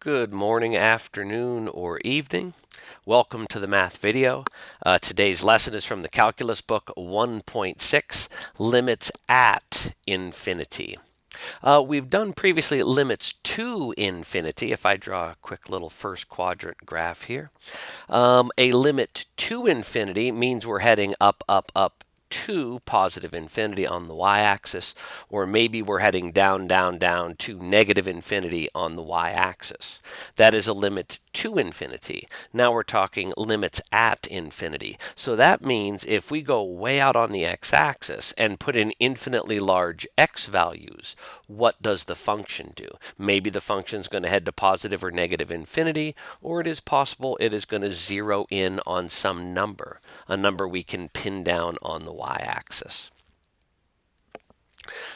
Good morning, afternoon, or evening. Welcome to the math video. Today's lesson is from the calculus book 1.6, Limits at Infinity. We've done previously limits to infinity. If I draw a quick little first quadrant graph here, a limit to infinity means we're heading up, up, up to positive infinity on the y-axis, or maybe we're heading down, down, down to negative infinity on the y-axis. That is a limit to infinity. Now we're talking limits at infinity. So that means if we go way out on the x-axis and put in infinitely large x values, what does the function do? Maybe the function is going to head to positive or negative infinity, or it is possible it is going to zero in on some number, a number we can pin down on the y-axis.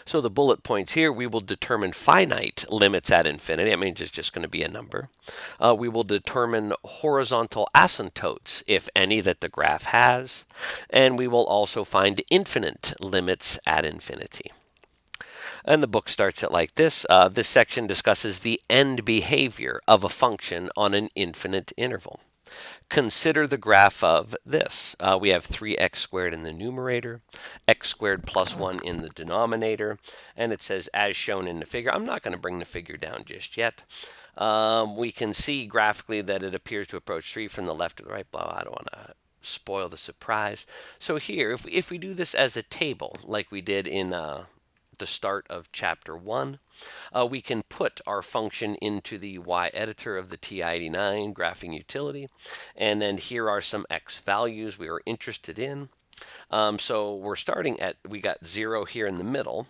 So the bullet points here, we will determine finite limits at infinity. I mean, it's just going to be a number. We will determine horizontal asymptotes, if any, that the graph has. And we will also find infinite limits at infinity. And the book starts it like this. This section discusses the end behavior of a function on an infinite interval. Consider the graph of this. We have 3x squared in the numerator, x squared plus 1 in the denominator, and it says as shown in the figure. I'm not going to bring the figure down just yet. We can see graphically that it appears to approach 3 from the left to the right. Blah, I don't want to spoil the surprise. So here, if we do this as a table, like we did in the start of chapter 1, we can put our function into the y editor of the TI-89 graphing utility, and then here are some x values we are interested in. So we're starting at, we got 0 here in the middle,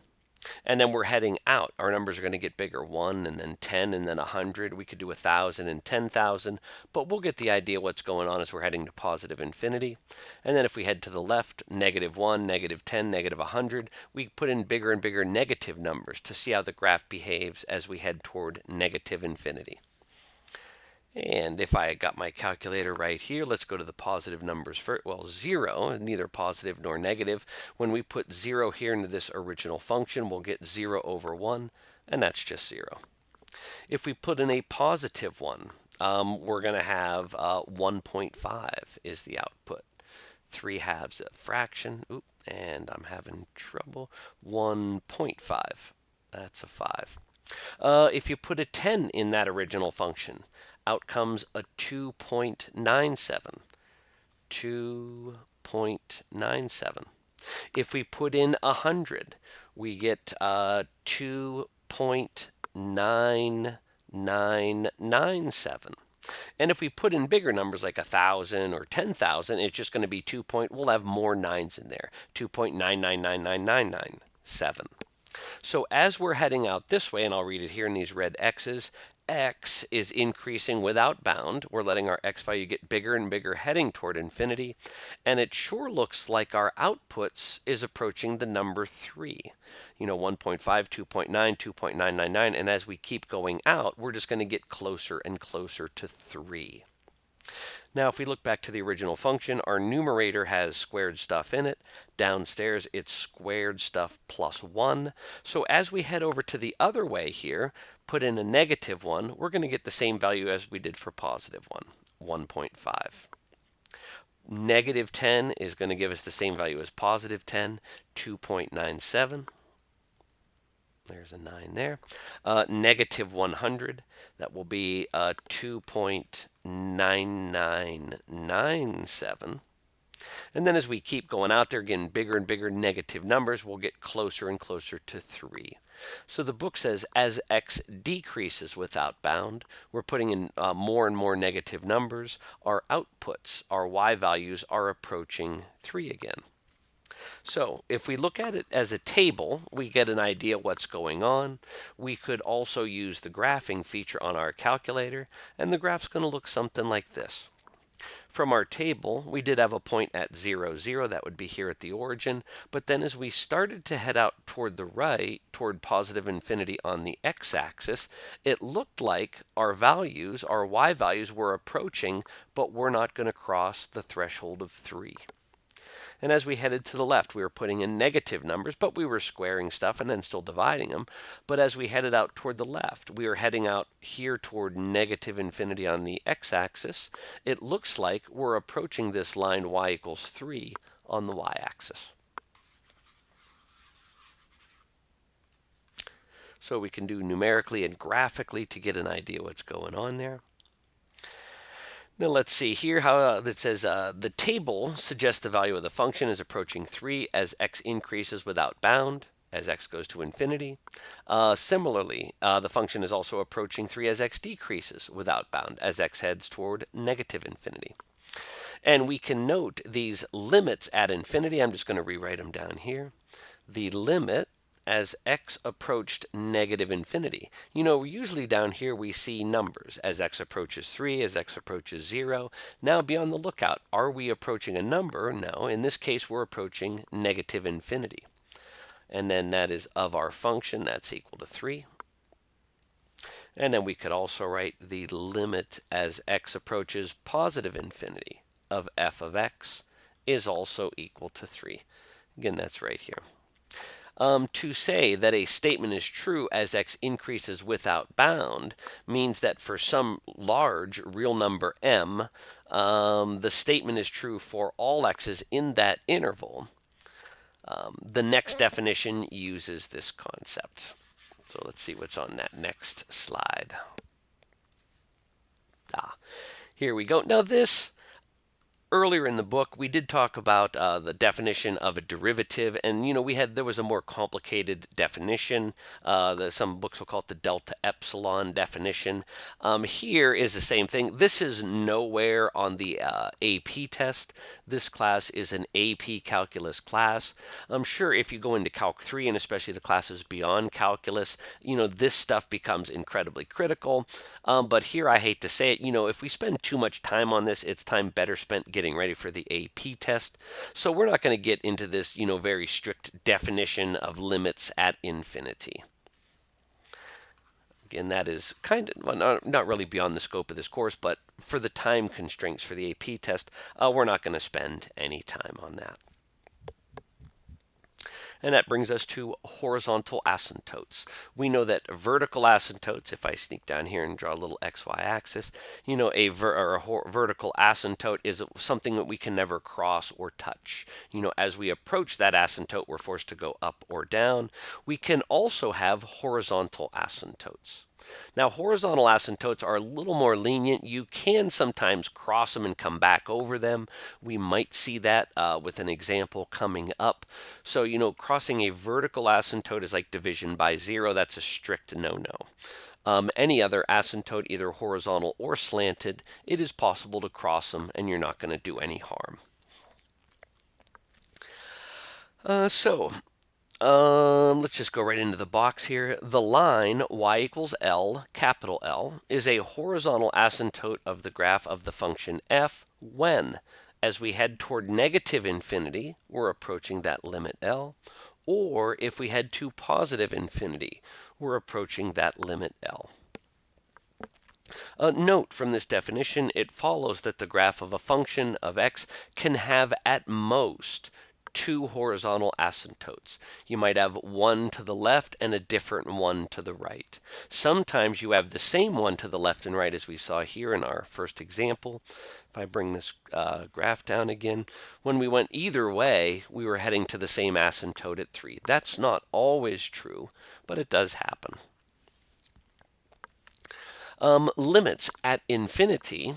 and then we're heading out. Our numbers are going to get bigger, 1 and then 10 and then 100. We could do 1,000 and 10,000, but we'll get the idea what's going on as we're heading to positive infinity. And then if we head to the left, -1, -10, -100, we put in bigger and bigger negative numbers to see how the graph behaves as we head toward negative infinity. And if I got my calculator right here, let's go to the positive numbers first. Well, 0, neither positive nor negative. When we put 0 here into this original function, we'll get 0 over 1, and that's just 0. If we put in a positive 1, we're going to have 1.5 is the output. 3 halves a fraction. Oop, and I'm having trouble. 1.5. That's a 5. If you put a 10 in that original function, out comes a 2.97. 2.97. If we put in 100, we get 2.9997. And if we put in bigger numbers like 1,000 or 10,000, it's just going to be 2. We'll have more 9s in there. 2.9999997. So as we're heading out this way, and I'll read it here in these red X's, x is increasing without bound. We're letting our x value get bigger and bigger heading toward infinity. And it sure looks like our outputs is approaching the number 3. 1.5, 2.9, 2.999. And as we keep going out, we're just going to get closer and closer to 3. Now, if we look back to the original function, our numerator has squared stuff in it. Downstairs, it's squared stuff plus 1. So as we head over to the other way here, put in a -1, we're going to get the same value as we did for positive 1, 1.5. -10 is going to give us the same value as positive 10, 2.97. There's a 9 there. -100, that will be 2.9997. And then as we keep going out there, getting bigger and bigger negative numbers, we'll get closer and closer to 3. So the book says as x decreases without bound, we're putting in more and more negative numbers. Our outputs, our y values, are approaching 3 again. So if we look at it as a table, we get an idea what's going on. We could also use the graphing feature on our calculator, and the graph's going to look something like this. From our table, we did have a point at 0, 0. That would be here at the origin. But then as we started to head out toward the right, toward positive infinity on the x-axis, it looked like our values, our y values, were approaching, but we're not going to cross the threshold of 3. And as we headed to the left, we were putting in negative numbers, but we were squaring stuff and then still dividing them. But as we headed out toward the left, we were heading out here toward negative infinity on the x-axis. It looks like we're approaching this line y equals 3 on the y-axis. So we can do numerically and graphically to get an idea what's going on there. Now let's see here how it says the table suggests the value of the function is approaching 3 as x increases without bound, as x goes to infinity. Similarly, the function is also approaching 3 as x decreases without bound, as x heads toward negative infinity. And we can note these limits at infinity. I'm just going to rewrite them down here. The limit as x approached negative infinity. Usually down here we see numbers as x approaches 3, as x approaches 0. Now be on the lookout. Are we approaching a number? No. In this case, we're approaching negative infinity. And then that is of our function. That's equal to 3. And then we could also write the limit as x approaches positive infinity of f of x is also equal to 3. Again, that's right here. To say that a statement is true as x increases without bound means that for some large real number m, the statement is true for all x's in that interval. The next definition uses this concept. So let's see what's on that next slide. Here we go. Now this, earlier in the book, we did talk about the definition of a derivative, and there was a more complicated definition. Some books will call it the delta epsilon definition. Here is the same thing. This is nowhere on the AP test. This class is an AP calculus class. I'm sure if you go into Calc 3, and especially the classes beyond calculus, this stuff becomes incredibly critical. But here, I hate to say it, if we spend too much time on this, it's time better spent getting ready for the AP test. So we're not going to get into this, very strict definition of limits at infinity. Again, that is kind of, well, not really beyond the scope of this course, but for the time constraints for the AP test, we're not going to spend any time on that. And that brings us to horizontal asymptotes. We know that vertical asymptotes, if I sneak down here and draw a little xy axis, a vertical asymptote is something that we can never cross or touch. As we approach that asymptote, we're forced to go up or down. We can also have horizontal asymptotes. Now, horizontal asymptotes are a little more lenient. You can sometimes cross them and come back over them. We might see that with an example coming up. So, crossing a vertical asymptote is like division by 0. That's a strict no-no. Any other asymptote, either horizontal or slanted, it is possible to cross them and you're not going to do any harm. Let's just go right into the box here. The line y equals L, capital L, is a horizontal asymptote of the graph of the function f when, as we head toward negative infinity, we're approaching that limit L, or if we head to positive infinity, we're approaching that limit L. Note from this definition, it follows that the graph of a function of x can have at most 2 horizontal asymptotes. You might have one to the left and a different one to the right. Sometimes you have the same one to the left and right as we saw here in our first example. If I bring this graph down again, when we went either way, we were heading to the same asymptote at 3. That's not always true, but it does happen. Limits at infinity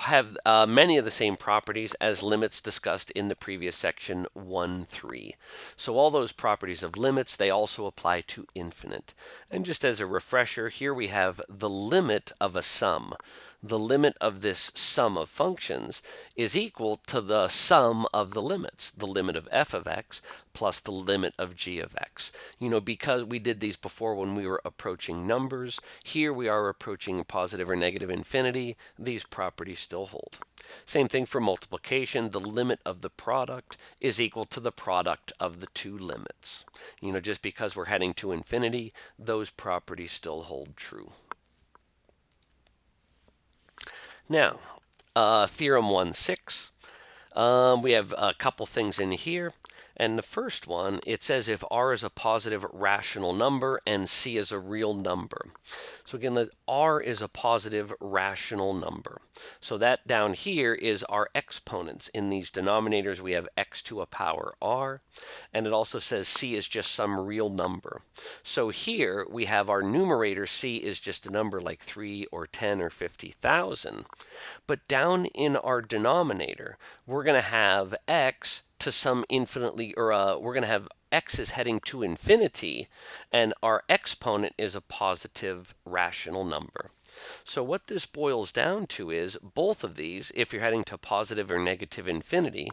have many of the same properties as limits discussed in the previous section 1.3. So all those properties of limits, they also apply to infinite. And just as a refresher, here we have the limit of a sum. The limit of this sum of functions is equal to the sum of the limits, the limit of f of x plus the limit of g of x. Because we did these before when we were approaching numbers, here we are approaching positive or negative infinity. These properties still hold. Same thing for multiplication. The limit of the product is equal to the product of the two limits. Just because we're heading to infinity, those properties still hold true. Now, Theorem One Six. We have a couple things in here. And the first one, it says if R is a positive rational number and C is a real number. So again, R is a positive rational number. So that down here is our exponents. In these denominators, we have x to a power R. And it also says C is just some real number. So here we have our numerator, C is just a number like 3 or 10 or 50,000. But down in our denominator, we're going to have x to some infinitely, or we're going to have x is heading to infinity, and our exponent is a positive rational number. So what this boils down to is both of these, if you're heading to positive or negative infinity,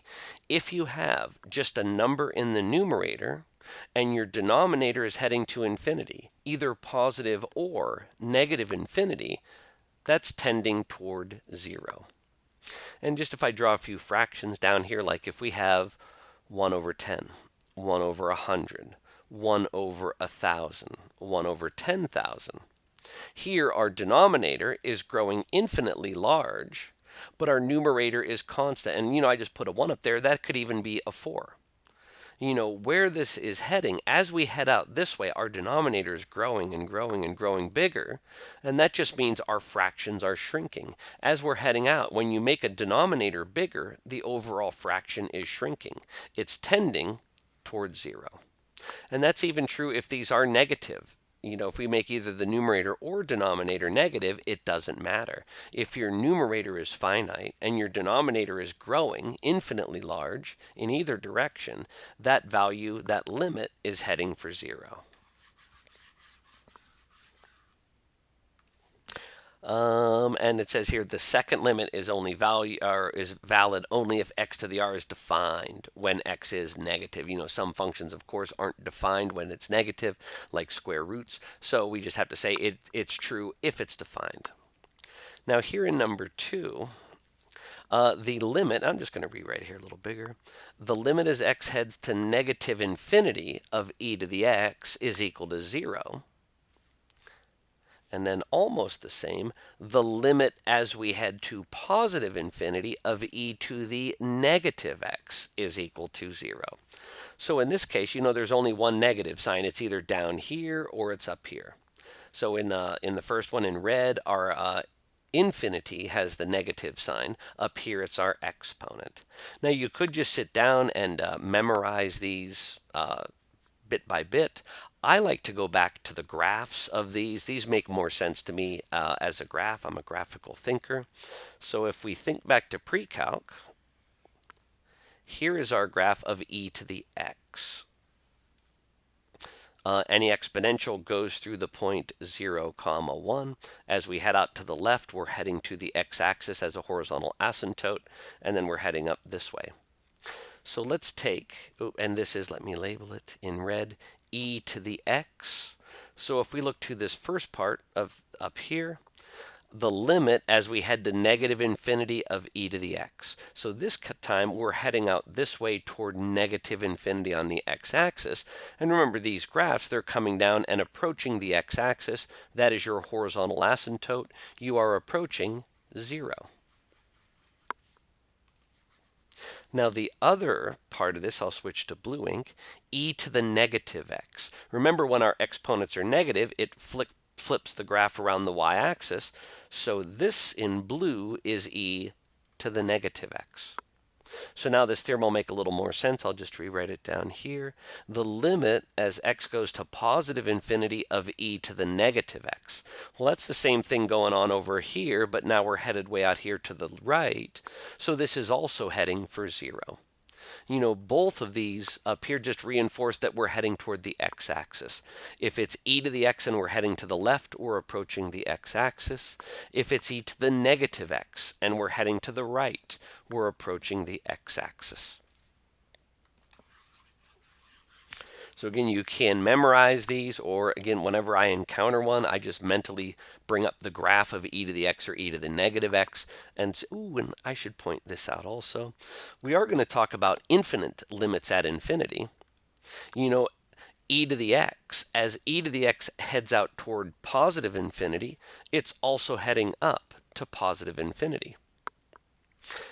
if you have just a number in the numerator and your denominator is heading to infinity, either positive or negative infinity, that's tending toward 0. And just if I draw a few fractions down here, like if we have 1 over 10, 1 over 100, 1 over 1,000, 1 over 10,000. Here our denominator is growing infinitely large, but our numerator is constant. And I just put a 1 up there. That could even be a 4. Where this is heading, as we head out this way, our denominator is growing and growing and growing bigger, and that just means our fractions are shrinking. As we're heading out, when you make a denominator bigger, the overall fraction is shrinking. It's tending towards 0. And that's even true if these are negative. If we make either the numerator or denominator negative, it doesn't matter. If your numerator is finite and your denominator is growing infinitely large in either direction, that value, that limit, is heading for 0. And it says here the second limit is is valid only if x to the r is defined when x is negative. Some functions, of course, aren't defined when it's negative, like square roots. So we just have to say it's true if it's defined. Now here in number 2, the limit, I'm just going to rewrite it here a little bigger. The limit as x heads to negative infinity of e to the x is equal to 0. And then almost the same, the limit as we head to positive infinity of e to the negative x is equal to 0. So in this case, there's only one negative sign. It's either down here or it's up here. So in the first one in red, our infinity has the negative sign. Up here, it's our exponent. Now, you could just sit down and memorize these bit by bit. I like to go back to the graphs of these. These make more sense to me as a graph. I'm a graphical thinker. So if we think back to pre-calc, here is our graph of e to the x. Any exponential goes through the point 0, 1. As we head out to the left, we're heading to the x-axis as a horizontal asymptote, and then we're heading up this way. So let's take, and this is, let me label it in red, e to the x. So if we look to this first part of up here, the limit as we head to negative infinity of e to the x. So this time we're heading out this way toward negative infinity on the x-axis. And remember, these graphs, they're coming down and approaching the x-axis. That is your horizontal asymptote. You are approaching 0. Now the other part of this, I'll switch to blue ink, e to the negative x. Remember, when our exponents are negative, it flips the graph around the y-axis. So this in blue is e to the negative x. So now this theorem will make a little more sense. I'll just rewrite it down here. The limit as x goes to positive infinity of e to the negative x. Well, that's the same thing going on over here, but now we're headed way out here to the right. So this is also heading for 0. Both of these up here just reinforce that we're heading toward the x-axis. If it's e to the x and we're heading to the left, we're approaching the x-axis. If it's e to the negative x and we're heading to the right, we're approaching the x-axis. So again, you can memorize these, or again, whenever I encounter one, I just mentally bring up the graph of e to the x or e to the negative x. And I should point this out also. We are going to talk about infinite limits at infinity. E to the x, as e to the x heads out toward positive infinity, it's also heading up to positive infinity.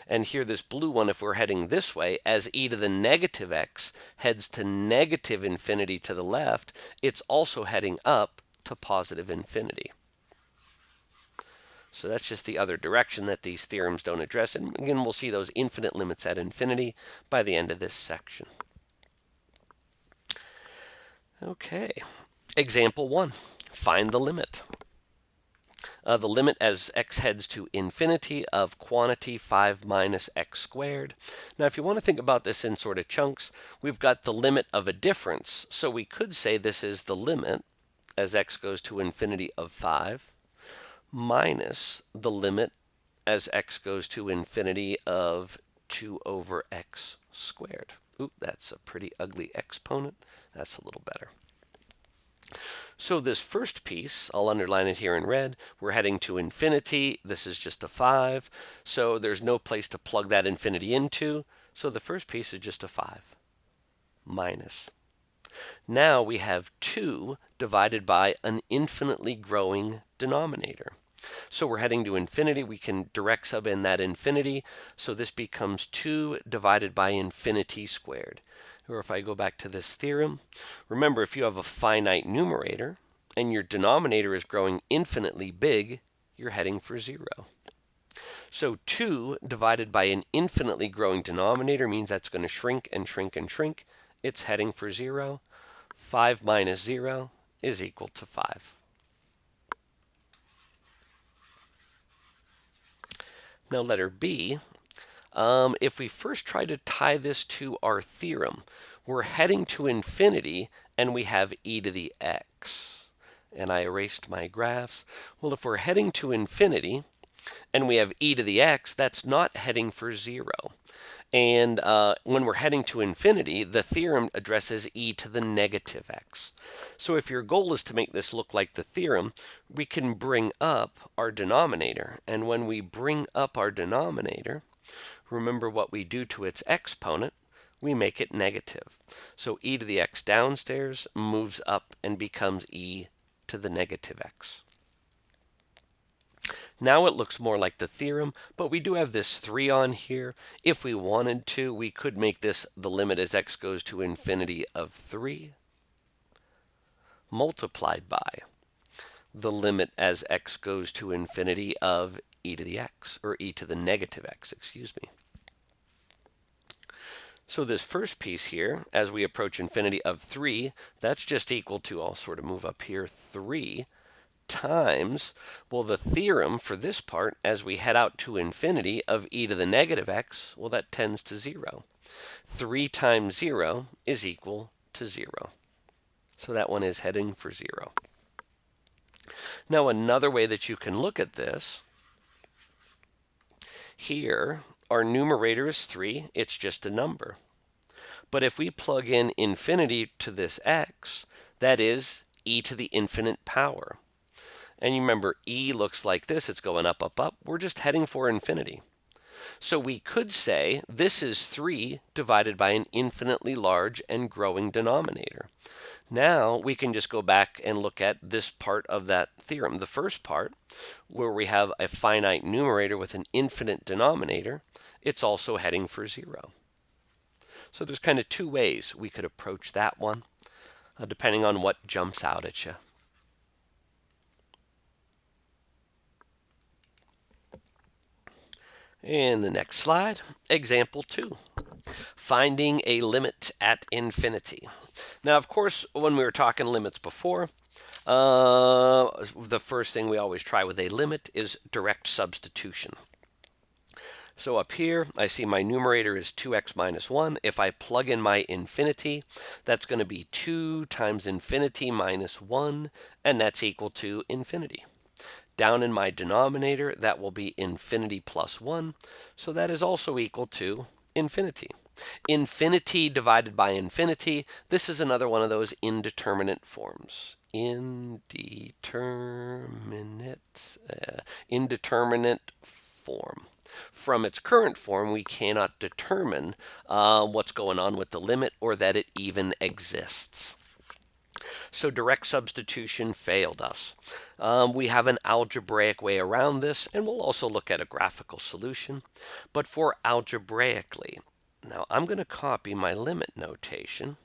And here this blue one, if we're heading this way, as e to the negative x heads to negative infinity to the left, it's also heading up to positive infinity. So that's just the other direction that these theorems don't address. And again, we'll see those infinite limits at infinity by the end of this section. Okay, example 1, find the limit. The limit as x heads to infinity of quantity 5 minus x squared. Now, if you want to think about this in sort of chunks, we've got the limit of a difference. So we could say this is the limit as x goes to infinity of 5 minus the limit as x goes to infinity of 2 over x squared. Oop, that's a pretty ugly exponent. That's a little better. So this first piece, I'll underline it here in red, we're heading to infinity. This is just a 5, so there's no place to plug that infinity into. So the first piece is just a 5 minus. Now we have 2 divided by an infinitely growing denominator. So we're heading to infinity. We can direct sub in that infinity. So this becomes 2 divided by infinity squared. Or if I go back to this theorem, remember if you have a finite numerator and your denominator is growing infinitely big, you're heading for 0. So 2 divided by an infinitely growing denominator means that's going to shrink and shrink and shrink. It's heading for 0. 5 minus 0 is equal to 5. Now letter B, if we first try to tie this to our theorem, we're heading to infinity and we have e to the x. And I erased my graphs. Well, if we're heading to infinity and we have e to the x, that's not heading for 0. And when we're heading to infinity, the theorem addresses e to the negative x. So if your goal is to make this look like the theorem, we can bring up our denominator. And when we bring up our denominator, remember what we do to its exponent, we make it negative. So e to the x downstairs moves up and becomes e to the negative x. Now it looks more like the theorem, but we do have this 3 on here. If we wanted to, we could make this the limit as x goes to infinity of 3 multiplied by the limit as x goes to infinity of e to the x, or e to the negative x, excuse me. So this first piece here, as we approach infinity of 3, that's just equal to, I'll sort of move up here, 3 times, well, the theorem for this part, as we head out to infinity of e to the negative x, well, that tends to 0. 3 times 0 is equal to 0. So that one is heading for 0. Now, another way that you can look at this, here, our numerator is 3. It's just a number. But if we plug in infinity to this x, that is e to the infinite power. And you remember, e looks like this. It's going up, up, up. We're just heading for infinity. So we could say this is 3 divided by an infinitely large and growing denominator. Now we can just go back and look at this part of that theorem. The first part, where we have a finite numerator with an infinite denominator, it's also heading for 0. So there's kind of 2 ways we could approach that one, depending on what jumps out at you. In the next slide, example 2, finding a limit at infinity. Now, of course, when we were talking limits before, the first thing we always try with a limit is direct substitution. So up here, I see my numerator is 2x minus 1. If I plug in my infinity, that's going to be 2 times infinity minus 1, and that's equal to infinity. Down in my denominator, that will be infinity plus 1, so that is also equal to infinity. Infinity divided by infinity, this is another one of those indeterminate forms. Indeterminate form. From its current form, we cannot determine what's going on with the limit or that it even exists. So direct substitution failed us. We have an algebraic way around this, and we'll also look at a graphical solution. But for algebraically, now I'm going to copy my limit notation.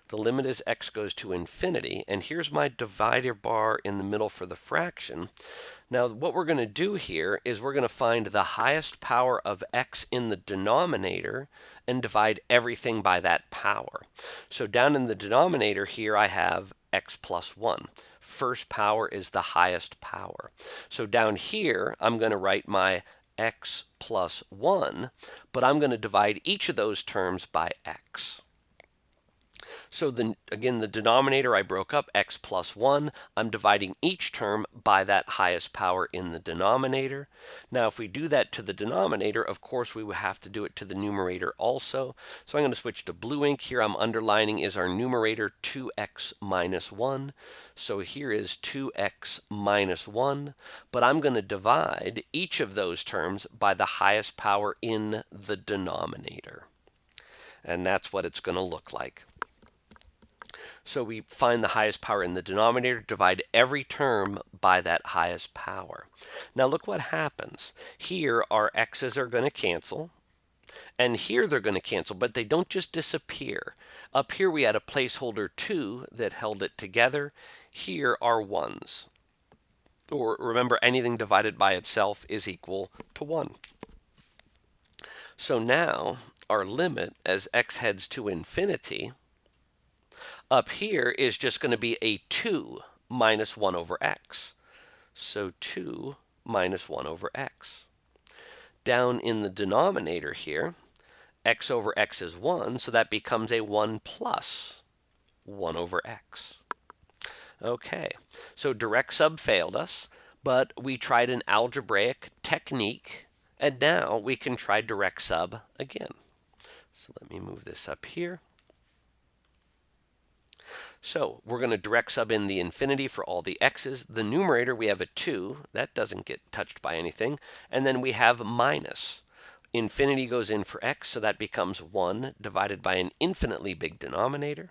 The limit as x goes to infinity, and here's my divider bar in the middle for the fraction. Now what we're going to do here is we're going to find the highest power of x in the denominator and divide everything by that power. So down in the denominator here I have x plus 1. First power is the highest power. So down here I'm going to write my x plus 1, but I'm going to divide each of those terms by x. So again, the denominator I broke up, x plus 1. I'm dividing each term by that highest power in the denominator. Now, if we do that to the denominator, of course, we would have to do it to the numerator also. So I'm going to switch to blue ink. Here I'm underlining is our numerator 2x minus 1. So here is 2x minus 1. But I'm going to divide each of those terms by the highest power in the denominator. And that's what it's going to look like. So we find the highest power in the denominator, divide every term by that highest power. Now look what happens. Here our x's are going to cancel, and here they're going to cancel, but they don't just disappear. Up here we had a placeholder 2 that held it together. Here are 1s. Or remember, anything divided by itself is equal to 1. So now our limit as x heads to infinity up here is just going to be a 2 minus 1 over x. So 2 minus 1 over x. Down in the denominator here, x over x is 1, so that becomes a 1 plus 1 over x. Okay, so direct sub failed us, but we tried an algebraic technique, and now we can try direct sub again. So let me move this up here. So we're going to direct sub in the infinity for all the x's. The numerator, we have a 2. That doesn't get touched by anything. And then we have minus. Infinity goes in for x, so that becomes 1 divided by an infinitely big denominator.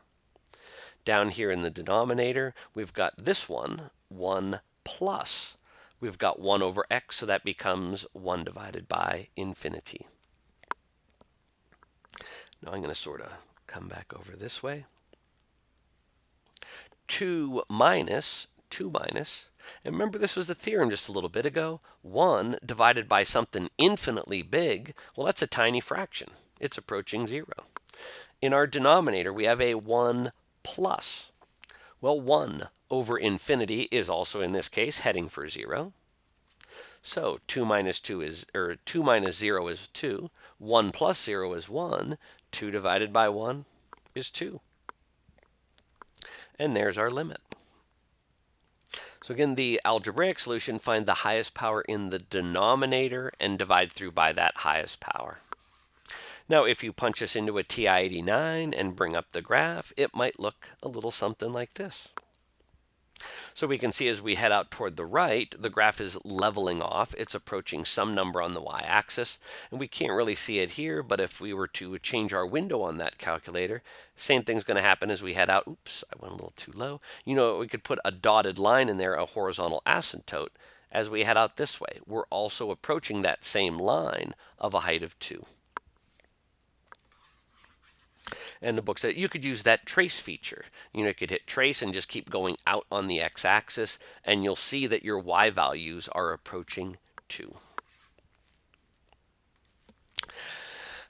Down here in the denominator, we've got this one, 1 plus. We've got 1 over x, so that becomes 1 divided by infinity. Now I'm going to sort of come back over this way. 2 minus, and remember this was the theorem just a little bit ago, 1 divided by something infinitely big, well that's a tiny fraction. It's approaching 0. In our denominator we have a 1 plus. Well, 1 over infinity is also in this case heading for 0. So 2 minus 0 is 2, 1 plus 0 is 1, 2 divided by 1 is 2. And there's our limit. So again, the algebraic solution, find the highest power in the denominator and divide through by that highest power. Now, if you punch this into a TI-89 and bring up the graph, it might look a little something like this. So we can see as we head out toward the right, the graph is leveling off. It's approaching some number on the y-axis, and we can't really see it here, but if we were to change our window on that calculator, same thing's going to happen as we head out. Oops, I went a little too low. You know, we could put a dotted line in there, a horizontal asymptote, as we head out this way. We're also approaching that same line of a height of 2. And the book said you could use that trace feature. You know, you could hit trace and just keep going out on the x-axis, and you'll see that your y values are approaching 2.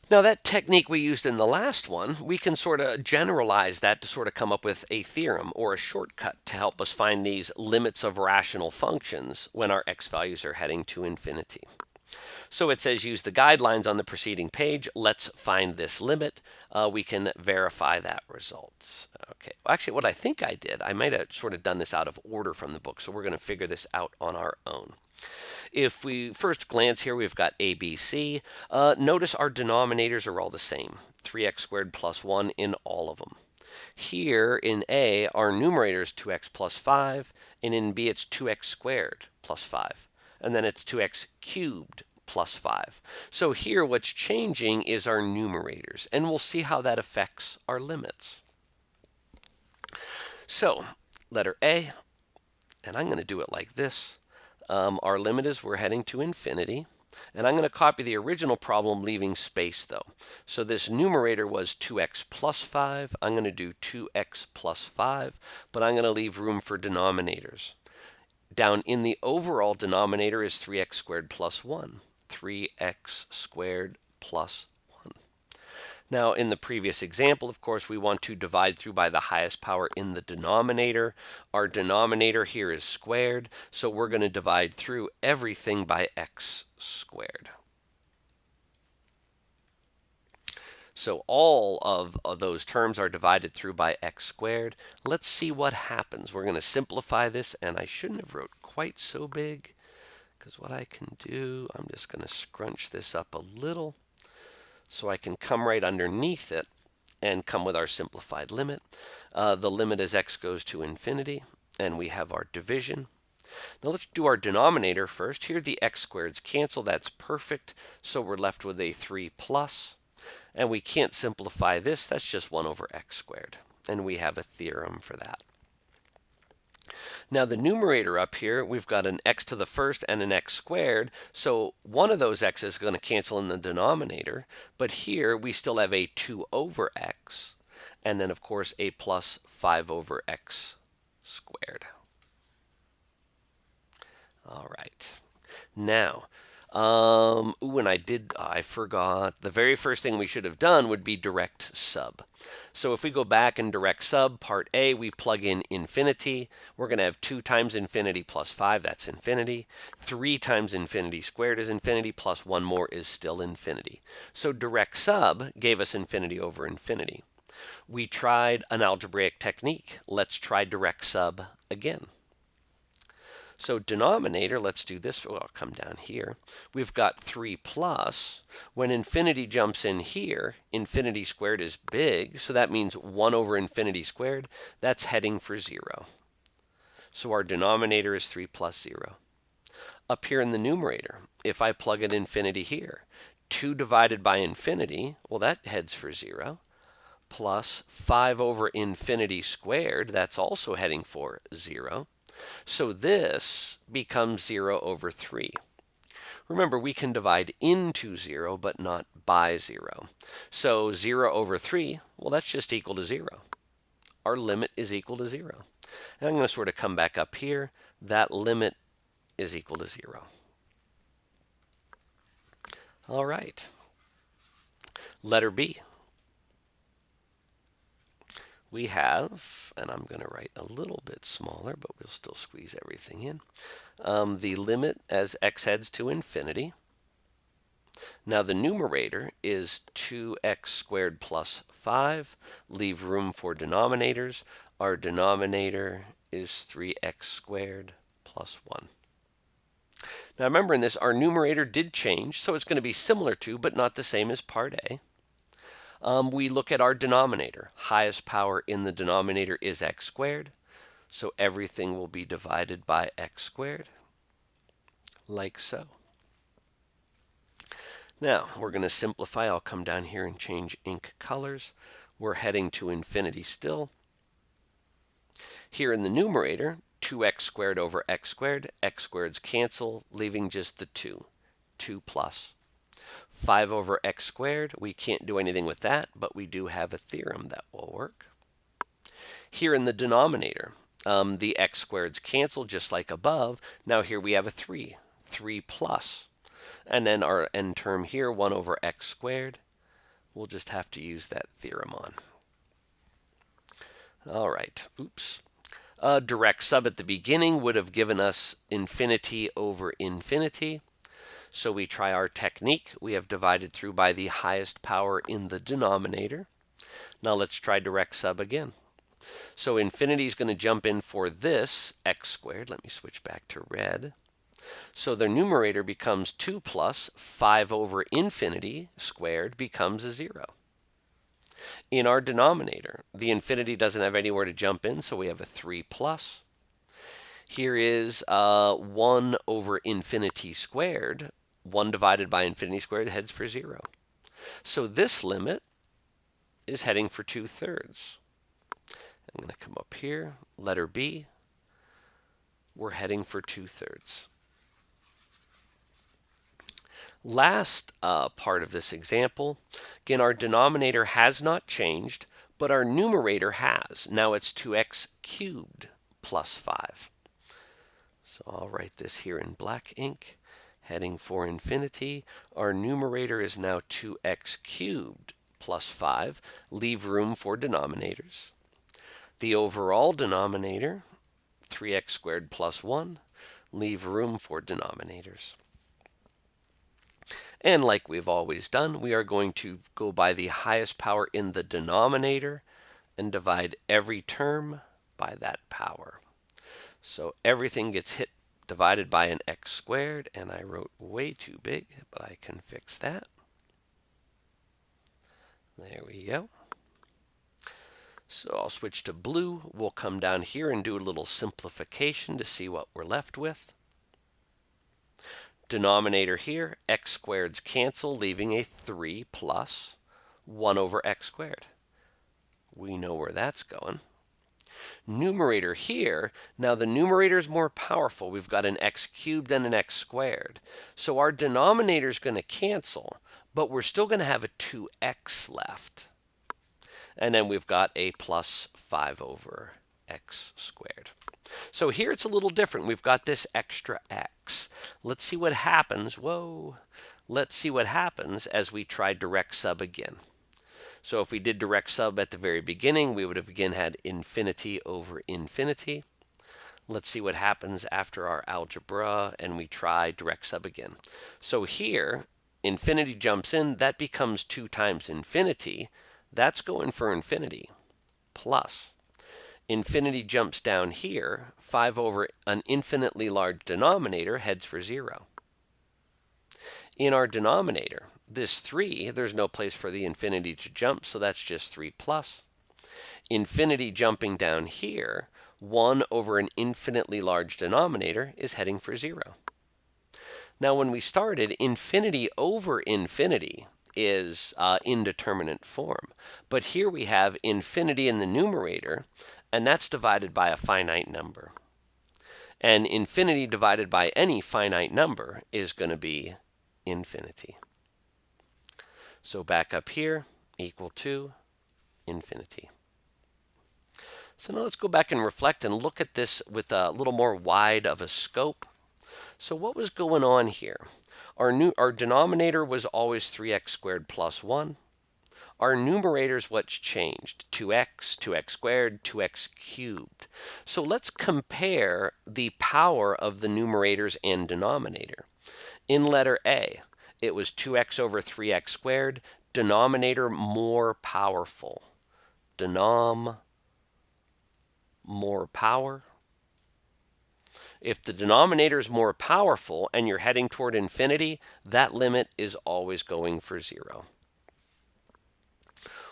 Now that technique we used in the last one, we can sort of generalize that to sort of come up with a theorem or a shortcut to help us find these limits of rational functions when our x values are heading to infinity. So it says use the guidelines on the preceding page. Let's find this limit. We can verify that results. Okay, well, actually what I think I did, I might have sort of done this out of order from the book, so we're going to figure this out on our own. If we first glance here, we've got a, b, c. Notice our denominators are all the same, 3x squared plus 1 in all of them. Here in a, our numerator is 2x plus 5, and in b it's 2x squared plus 5. And then it's 2x cubed plus 5. So here what's changing is our numerators, and we'll see how that affects our limits. So letter A, and I'm going to do it like this. Our limit is we're heading to infinity. And I'm going to copy the original problem, leaving space, though. So this numerator was 2x plus 5. I'm going to do 2x plus 5, but I'm going to leave room for denominators. Down in the overall denominator is 3x squared plus 1. 3x squared plus 1. Now, in the previous example, of course, we want to divide through by the highest power in the denominator. Our denominator here is squared, so we're going to divide through everything by x squared. So all of those terms are divided through by x squared. Let's see what happens. We're going to simplify this, and I shouldn't have wrote quite so big, because what I can do, I'm just going to scrunch this up a little so I can come right underneath it and come with our simplified limit. The limit as x goes to infinity, and we have our division. Now let's do our denominator first. Here the x squareds cancel. That's perfect. So we're left with a 3 plus. And we can't simplify this. That's just 1 over x squared. And we have a theorem for that. Now the numerator up here, we've got an x to the first and an x squared. So one of those x's is going to cancel in the denominator. But here we still have a 2 over x. And then, of course, a plus 5 over x squared. All right. Now, and I forgot. The very first thing we should have done would be direct sub. So if we go back and direct sub, part A, we plug in infinity. We're going to have 2 times infinity plus 5, that's infinity. 3 times infinity squared is infinity, plus 1 more is still infinity. So direct sub gave us infinity over infinity. We tried an algebraic technique. Let's try direct sub again. So denominator, let's do this. Well, I'll come down here. We've got 3 plus. When infinity jumps in here, infinity squared is big, so that means 1 over infinity squared. That's heading for 0. So our denominator is 3 plus 0. Up here in the numerator, if I plug in infinity here, 2 divided by infinity, well, that heads for 0. Plus 5 over infinity squared, that's also heading for 0. So this becomes 0 over 3. Remember, we can divide into 0, but not by 0. So 0 over 3, well, that's just equal to 0. Our limit is equal to 0. And I'm going to sort of come back up here. That limit is equal to 0. All right. Letter B. We have, and I'm going to write a little bit smaller, but we'll still squeeze everything in, the limit as x heads to infinity. Now the numerator is 2x squared plus 5. Leave room for denominators. Our denominator is 3x squared plus 1. Now remember in this, our numerator did change, so it's going to be similar to, but not the same as part A. We look at our denominator. Highest power in the denominator is x squared. So everything will be divided by x squared, like so. Now, we're going to simplify. I'll come down here and change ink colors. We're heading to infinity still. Here in the numerator, 2x squared over x squareds cancel, leaving just the 2. 2 plus. 5 over x squared, we can't do anything with that, but we do have a theorem that will work. Here in the denominator, the x squareds cancel just like above. Now here we have a 3. 3 plus. And then our end term here, 1 over x squared. We'll just have to use that theorem on. All right, oops. Direct sub at the beginning would have given us infinity over infinity. So we try our technique. We have divided through by the highest power in the denominator. Now let's try direct sub again. So infinity is going to jump in for this x squared. Let me switch back to red. So the numerator becomes 2 plus 5 over infinity squared becomes a 0. In our denominator, the infinity doesn't have anywhere to jump in, so we have a 3 plus. Here is 1 over infinity squared. 1 divided by infinity squared heads for 0. So this limit is heading for 2/3. I'm going to come up here, letter B. We're heading for 2/3. Last part of this example, again, our denominator has not changed, but our numerator has. Now it's 2x cubed plus 5. So I'll write this here in black ink, heading for infinity. Our numerator is now 2x cubed plus 5. Leave room for denominators. The overall denominator, 3x squared plus 1. Leave room for denominators. And like we've always done, we are going to go by the highest power in the denominator and divide every term by that power. So everything gets divided by an x squared, and I wrote way too big, but I can fix that. There we go. So I'll switch to blue. We'll come down here and do a little simplification to see what we're left with. Denominator here, x squareds cancel, leaving a 3 plus 1 over x squared. We know where that's going. Numerator here, now the numerator is more powerful. We've got an x cubed and an x squared. So our denominator is going to cancel, but we're still going to have a 2x left. And then we've got a plus 5 over x squared. So here it's a little different. We've got this extra x. Let's see what happens. Whoa. Let's see what happens as we try direct sub again. So if we did direct sub at the very beginning, we would have again had infinity over infinity. Let's see what happens after our algebra and we try direct sub again. So here, infinity jumps in. That becomes 2 times infinity. That's going for infinity. Plus. Infinity jumps down here. 5 over an infinitely large denominator heads for 0. In our denominator, this 3, there's no place for the infinity to jump, so that's just 3 plus. Infinity jumping down here, 1 over an infinitely large denominator is heading for 0. Now when we started, infinity over infinity is indeterminate form. But here we have infinity in the numerator, and that's divided by a finite number. And infinity divided by any finite number is going to be infinity. So back up here, equal to infinity. So now let's go back and reflect and look at this with a little more wide of a scope. So what was going on here? Our denominator was always 3x squared plus 1. Our numerator is what's changed. 2x, 2x squared, 2x cubed. So let's compare the power of the numerators and denominator. In letter A, it was 2x over 3x squared. Denominator more powerful. Denom more power. If the denominator is more powerful and you're heading toward infinity, that limit is always going for 0.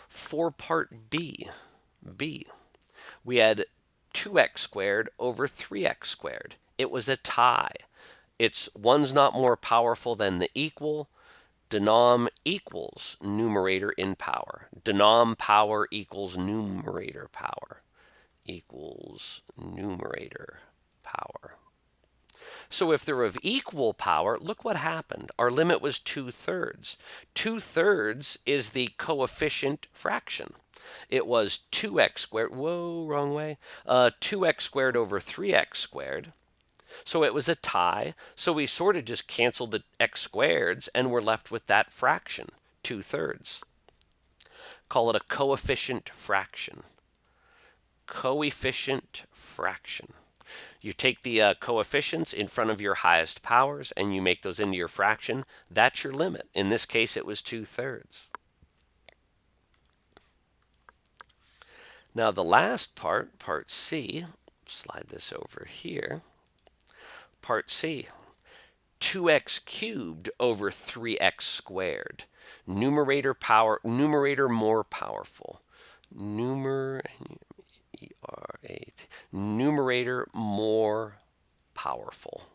For part B, we had 2x squared over 3x squared. It was a tie. It's one's not more powerful than the equal. Denom equals numerator in power. Denom power equals numerator power. Equals numerator power. So if they're of equal power, look what happened. Our limit was 2/3. 2/3 is the coefficient fraction. It was 2x squared. Whoa, wrong way. 2x squared over 3x squared. So it was a tie. So we sort of just canceled the x squareds and we're left with that fraction, 2/3. Call it a coefficient fraction. Coefficient fraction. You take the coefficients in front of your highest powers and you make those into your fraction. That's your limit. In this case, it was 2/3. Now the last part, part C, slide this over here. Part C, 2x cubed over 3x squared. Numerator more powerful. Numerator more powerful.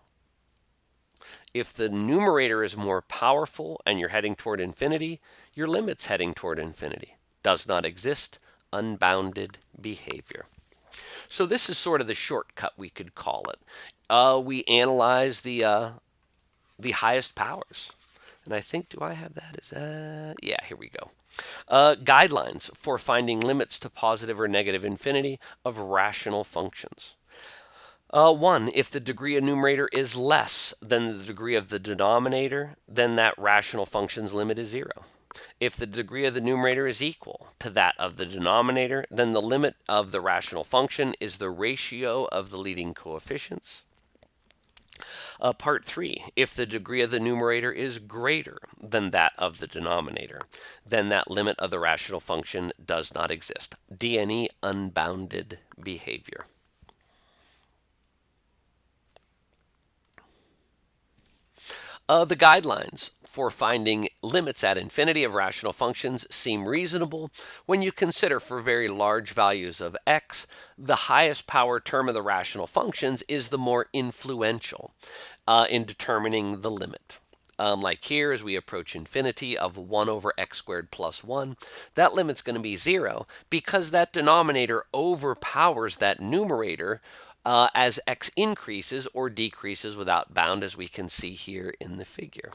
If the numerator is more powerful and you're heading toward infinity, your limit's heading toward infinity. Does not exist. Unbounded behavior. So this is sort of the shortcut, we could call it. We analyze the highest powers. And I think, do I have that? Is that? Yeah, here we go. Guidelines for finding limits to positive or negative infinity of rational functions. 1, if the degree of numerator is less than the degree of the denominator, then that rational function's limit is 0. If the degree of the numerator is equal to that of the denominator, then the limit of the rational function is the ratio of the leading coefficients. Part 3, if the degree of the numerator is greater than that of the denominator, then that limit of the rational function does not exist. DNE, unbounded behavior. The guidelines for finding limits at infinity of rational functions seem reasonable when you consider for very large values of x, the highest power term of the rational functions is the more influential in determining the limit. Like here, as we approach infinity of 1 over x squared plus 1, that limit's going to be 0 because that denominator overpowers that numerator as x increases or decreases without bound, as we can see here in the figure.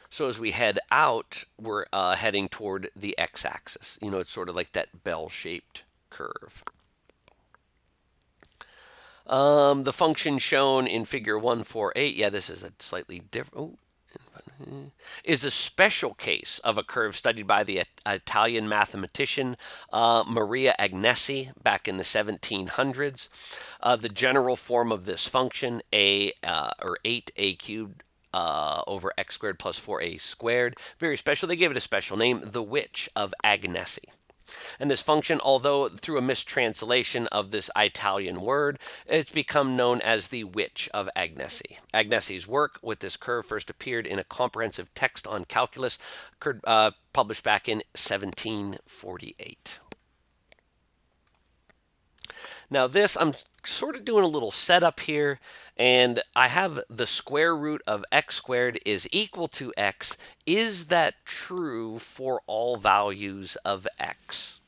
So as we head out, we're heading toward the x-axis. You know, it's sort of like that bell-shaped curve. The function shown in figure 148, yeah, this is a slightly different, is a special case of a curve studied by the Italian mathematician Maria Agnesi back in the 1700s. The general form of this function, or 8a cubed over x squared plus 4a squared, very special. They gave it a special name, the witch of Agnesi. And this function, although through a mistranslation of this Italian word, it's become known as the Witch of Agnesi. Agnesi's work with this curve first appeared in a comprehensive text on calculus published back in 1748. Now this, I'm sort of doing a little setup here, and I have the square root of x squared is equal to x. Is that true for all values of x?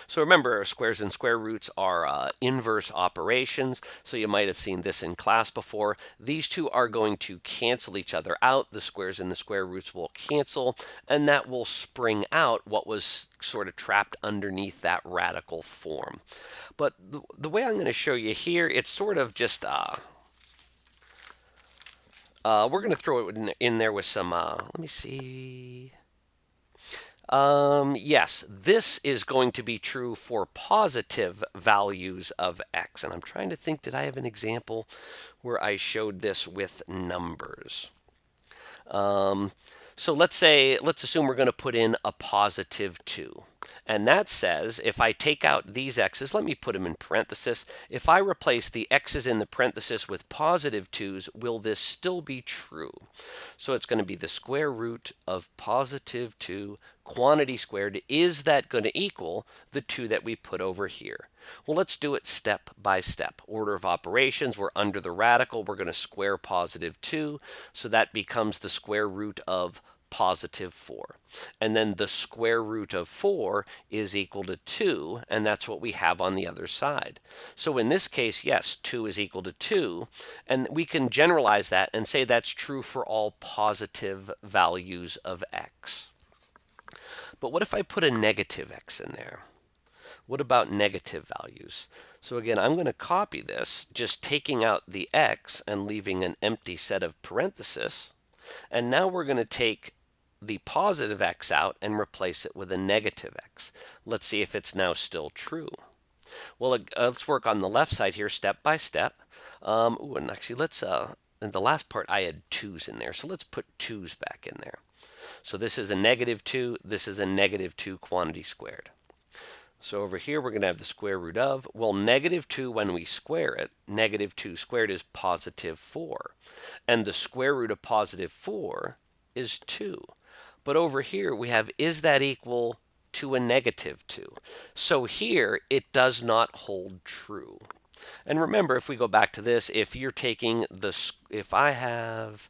So remember, squares and square roots are inverse operations, so you might have seen this in class before. These two are going to cancel each other out. The squares and the square roots will cancel, and that will spring out what was sort of trapped underneath that radical form. But the way I'm going to show you here, it's sort of just, we're going to throw it in there with some, let me see. Yes, this is going to be true for positive values of x. And I'm trying to think, did I have an example where I showed this with numbers? So let's assume we're going to put in a positive 2. And that says, if I take out these x's, let me put them in parenthesis. If I replace the x's in the parenthesis with positive 2's, will this still be true? So it's going to be the square root of positive 2 quantity squared. Is that going to equal the 2 that we put over here? Well, let's do it step by step. Order of operations, we're under the radical. We're going to square positive 2. So that becomes the square root of positive 4. And then the square root of 4 is equal to 2, and that's what we have on the other side. So in this case, yes, 2 is equal to 2, and we can generalize that and say that's true for all positive values of x. But what if I put a negative x in there? What about negative values? So again, I'm going to copy this, just taking out the x and leaving an empty set of parentheses. And now we're going to take the positive x out and replace it with a negative x. Let's see if it's now still true. Well, let's work on the left side here step by step. And actually, let's, in the last part, I had 2's in there. So let's put 2's back in there. So this is a negative 2. This is a negative 2 quantity squared. So over here, we're going to have the square root of, well, negative 2, when we square it, negative 2 squared is positive 4. And the square root of positive 4 is 2. But over here, we have, is that equal to a negative 2? So here, it does not hold true. And remember, if we go back to this, if you're taking if I have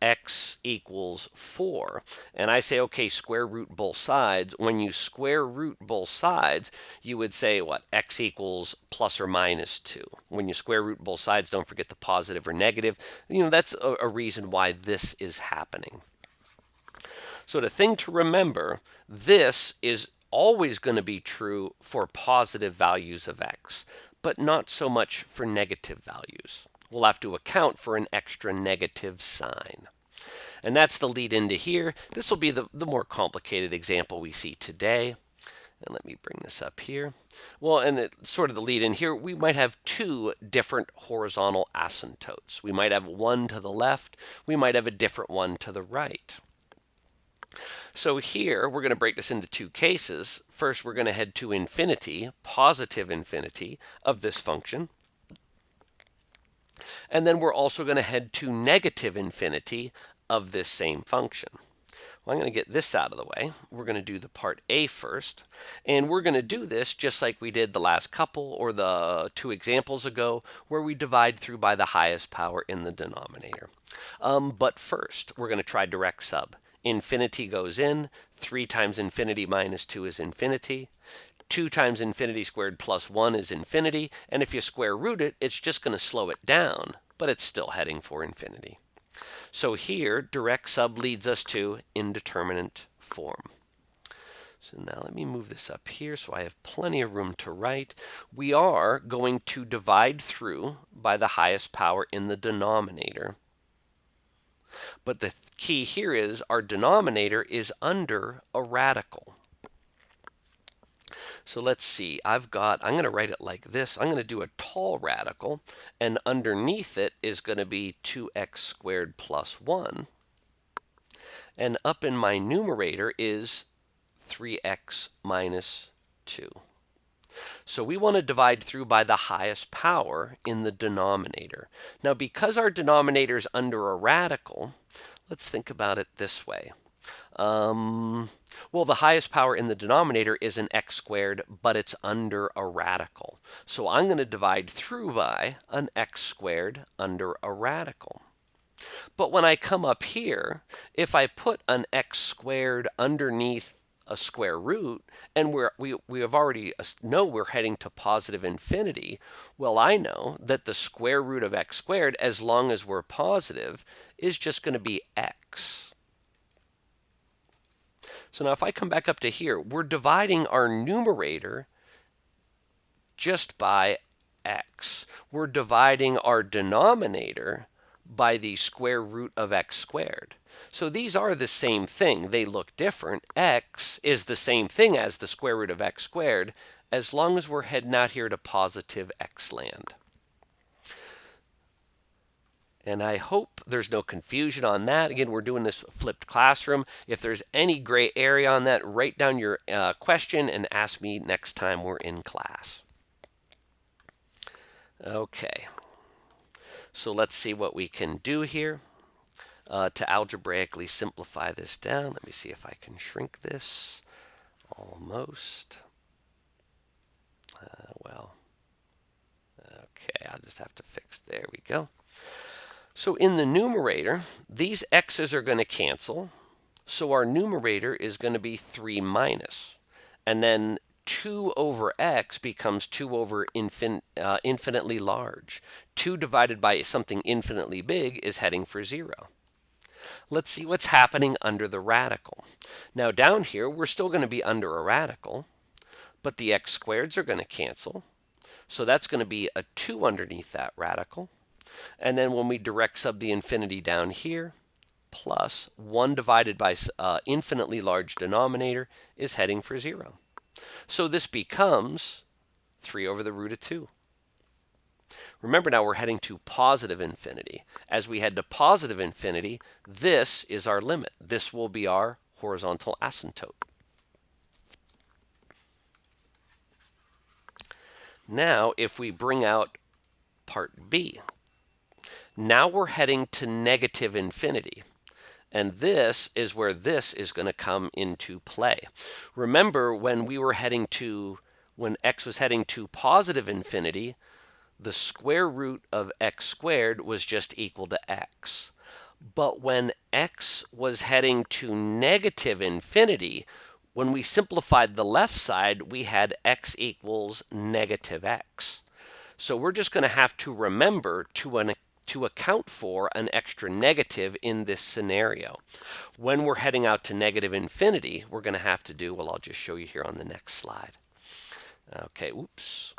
x equals 4, and I say, okay, square root both sides, when you square root both sides, you would say, what, x equals plus or minus 2. When you square root both sides, don't forget the positive or negative. That's a reason why this is happening. So the thing to remember, this is always going to be true for positive values of x, but not so much for negative values. We'll have to account for an extra negative sign. And that's the lead into here. This will be the more complicated example we see today. And let me bring this up here. Well, and sort of the lead in here, we might have two different horizontal asymptotes. We might have one to the left. We might have a different one to the right. So here, we're going to break this into two cases. First, we're going to head to infinity, positive infinity of this function. And then we're also going to head to negative infinity of this same function. Well, I'm going to get this out of the way. We're going to do the part A first. And we're going to do this just like we did the last couple or the two examples ago, where we divide through by the highest power in the denominator. But first, we're going to try direct sub. Infinity goes in. 3 times infinity minus 2 is infinity. 2 times infinity squared plus 1 is infinity. And if you square root it, it's just going to slow it down, but it's still heading for infinity. So here, direct sub leads us to indeterminate form. So now let me move this up here so I have plenty of room to write. We are going to divide through by the highest power in the denominator. But the key here is our denominator is under a radical. So let's see, I'm going to write it like this. I'm going to do a tall radical, and underneath it is going to be 2x squared plus 1. And up in my numerator is 3x minus 2. So we want to divide through by the highest power in the denominator. Now, because our denominator is under a radical, let's think about it this way. Well, the highest power in the denominator is an x squared, but it's under a radical. So I'm going to divide through by an x squared under a radical. But when I come up here, if I put an x squared underneath a square root, and we have already know we're heading to positive infinity, well, I know that the square root of x squared, as long as we're positive, is just going to be x. So now if I come back up to here, we're dividing our numerator just by x. We're dividing our denominator by the square root of x squared. So these are the same thing. They look different. X is the same thing as the square root of x squared, as long as we're heading out here to positive x land. And I hope there's no confusion on that. Again, we're doing this flipped classroom. If there's any gray area on that, write down your question and ask me next time we're in class. Okay, so let's see what we can do here to algebraically simplify this down. Let me see if I can shrink this. Almost. Well, okay, I'll just have to fix. There we go. So in the numerator, these x's are going to cancel. So our numerator is going to be 3 minus. And then 2 over x becomes 2 over infinitely large. 2 divided by something infinitely big is heading for 0. Let's see what's happening under the radical. Now down here, we're still going to be under a radical, but the x squareds are going to cancel. So that's going to be a 2 underneath that radical. And then when we direct sub the infinity down here, plus 1 divided by infinitely large denominator is heading for 0. So this becomes 3 over the root of 2. Remember now we're heading to positive infinity. As we head to positive infinity, this is our limit. This will be our horizontal asymptote. Now if we bring out part B, now we're heading to negative infinity. And this is where this is going to come into play. Remember when we were heading to, when x was heading to positive infinity, the square root of x squared was just equal to x. But when x was heading to negative infinity, when we simplified the left side, we had x equals negative x. So we're just going to have to remember to account for an extra negative in this scenario. When we're heading out to negative infinity, we're going to have to do, well, I'll just show you here on the next slide. Okay, oops.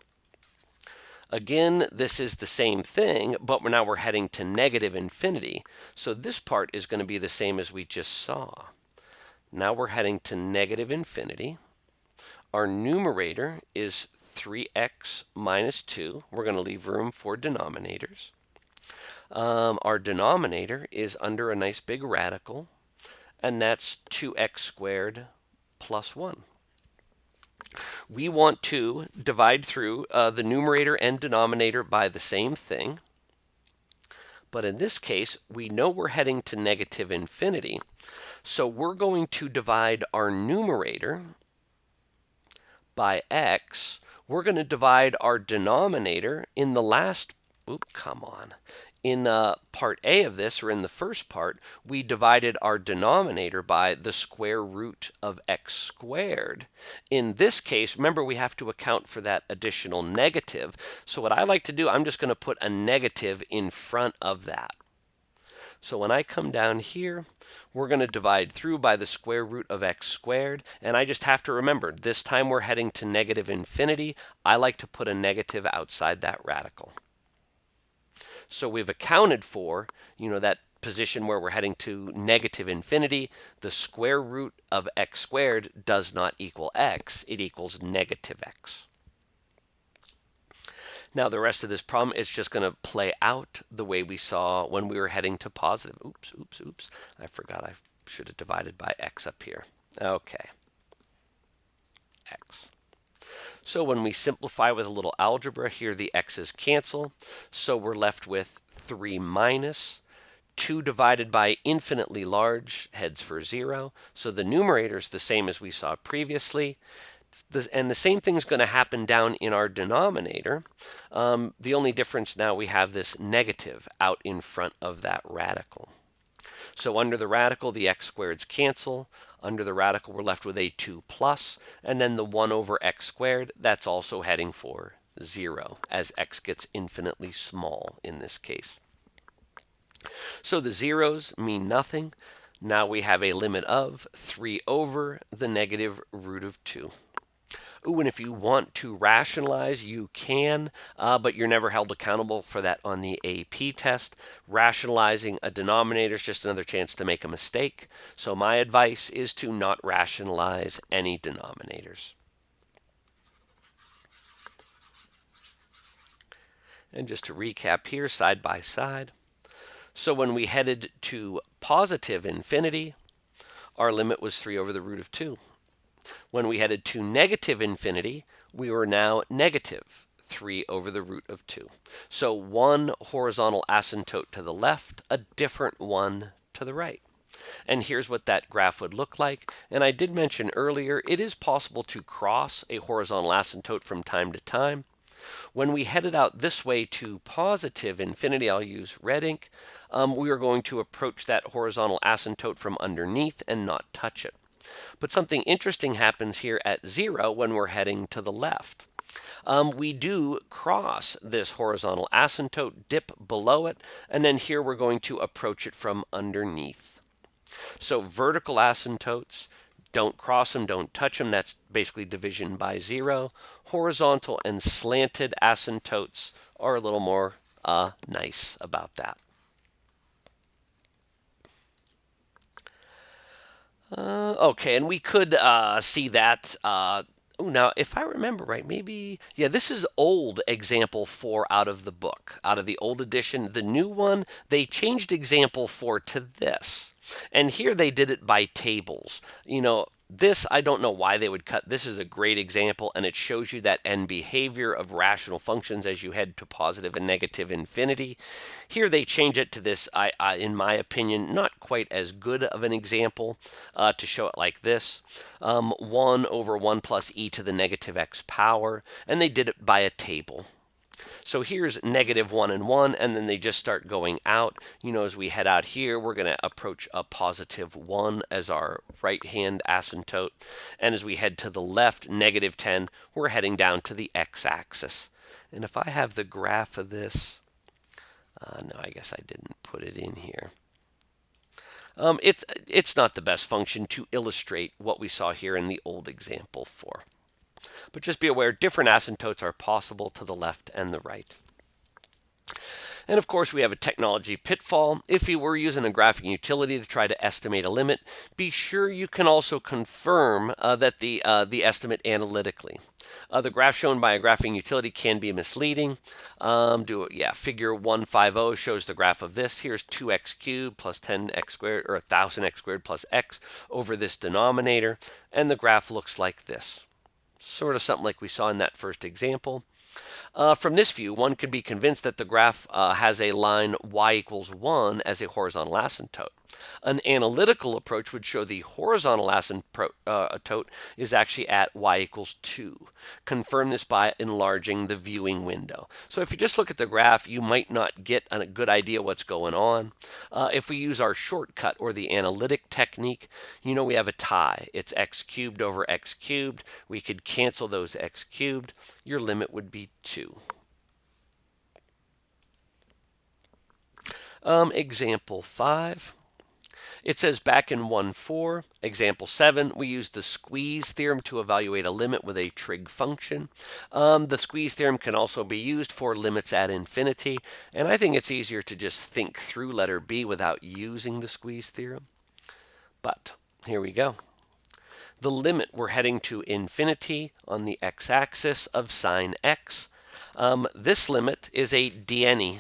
Again, this is the same thing, but now we're heading to negative infinity. So this part is going to be the same as we just saw. Now we're heading to negative infinity. Our numerator is 3x minus 2. We're going to leave room for denominators. Our denominator is under a nice big radical, and that's 2x squared plus 1. We want to divide through the numerator and denominator by the same thing. But in this case, we know we're heading to negative infinity. So we're going to divide our numerator by x. We're going to divide our denominator in the last, in part A of this, or in the first part, we divided our denominator by the square root of x squared. In this case, remember, we have to account for that additional negative. So what I like to do, I'm just going to put a negative in front of that. So when I come down here, we're going to divide through by the square root of x squared. And I just have to remember, this time we're heading to negative infinity. I like to put a negative outside that radical. So we've accounted for, that position where we're heading to negative infinity. The square root of x squared does not equal x. It equals negative x. Now the rest of this problem is just going to play out the way we saw when we were heading to positive. Oops. I forgot I should have divided by x up here. Okay. X. So when we simplify with a little algebra, here the x's cancel. So we're left with 3 minus 2 divided by infinitely large, heads for 0. So the numerator is the same as we saw previously. And the same thing is going to happen down in our denominator. The only difference now, we have this negative out in front of that radical. So under the radical, the x squareds cancel. Under the radical, we're left with a 2 plus, and then the 1 over x squared, that's also heading for 0, as x gets infinitely small in this case. So the zeros mean nothing. Now we have a limit of 3 over the negative root of 2. Ooh, and if you want to rationalize, you can, but you're never held accountable for that on the AP test. Rationalizing a denominator is just another chance to make a mistake. So my advice is to not rationalize any denominators. And just to recap here, side by side. So when we headed to positive infinity, our limit was 3 over the root of 2. When we headed to negative infinity, we were now negative 3 over the root of 2. So one horizontal asymptote to the left, a different one to the right. And here's what that graph would look like. And I did mention earlier, it is possible to cross a horizontal asymptote from time to time. When we headed out this way to positive infinity, I'll use red ink, we are going to approach that horizontal asymptote from underneath and not touch it. But something interesting happens here at 0 when we're heading to the left. We do cross this horizontal asymptote, dip below it, and then here we're going to approach it from underneath. So vertical asymptotes, don't cross them, don't touch them. That's basically division by 0. Horizontal and slanted asymptotes are a little more nice about that. Okay, and we could see that. Now, if I remember right, maybe, yeah, this is old example 4 out of the book, out of the old edition. The new one, they changed example 4 to this. And here they did it by tables. This, I don't know why they would cut. This is a great example, and it shows you that end behavior of rational functions as you head to positive and negative infinity. Here they change it to this, in my opinion, not quite as good of an example to show it like this. 1 over 1 plus e to the negative x power, and they did it by a table. So here's negative 1 and 1, and then they just start going out. You know, as we head out here, we're going to approach a positive 1 as our right-hand asymptote. And as we head to the left, negative 10, we're heading down to the x-axis. And if I have the graph of this, no, I guess I didn't put it in here. It's not the best function to illustrate what we saw here in the old example 4. But just be aware, different asymptotes are possible to the left and the right. And of course, we have a technology pitfall. If you were using a graphing utility to try to estimate a limit, be sure you can also confirm that the estimate analytically. The graph shown by a graphing utility can be misleading. Figure 150 shows the graph of this. Here's 2x cubed plus 10x squared, or 1000x squared plus x over this denominator. And the graph looks like this. Sort of something like we saw in that first example. From this view, one could be convinced that the graph has a line y equals 1 as a horizontal asymptote. An analytical approach would show the horizontal asymptote is actually at y equals 2. Confirm this by enlarging the viewing window. So if you just look at the graph, you might not get a good idea what's going on. If we use our shortcut or the analytic technique, you know we have a tie. It's x cubed over x cubed. We could cancel those x cubed. Your limit would be 2. Example 5. It says back in 1.4, example 7, we used the squeeze theorem to evaluate a limit with a trig function. The squeeze theorem can also be used for limits at infinity, and I think it's easier to just think through letter B without using the squeeze theorem. But here we go. The limit we're heading to infinity on the x-axis of sine x. This limit is a dne.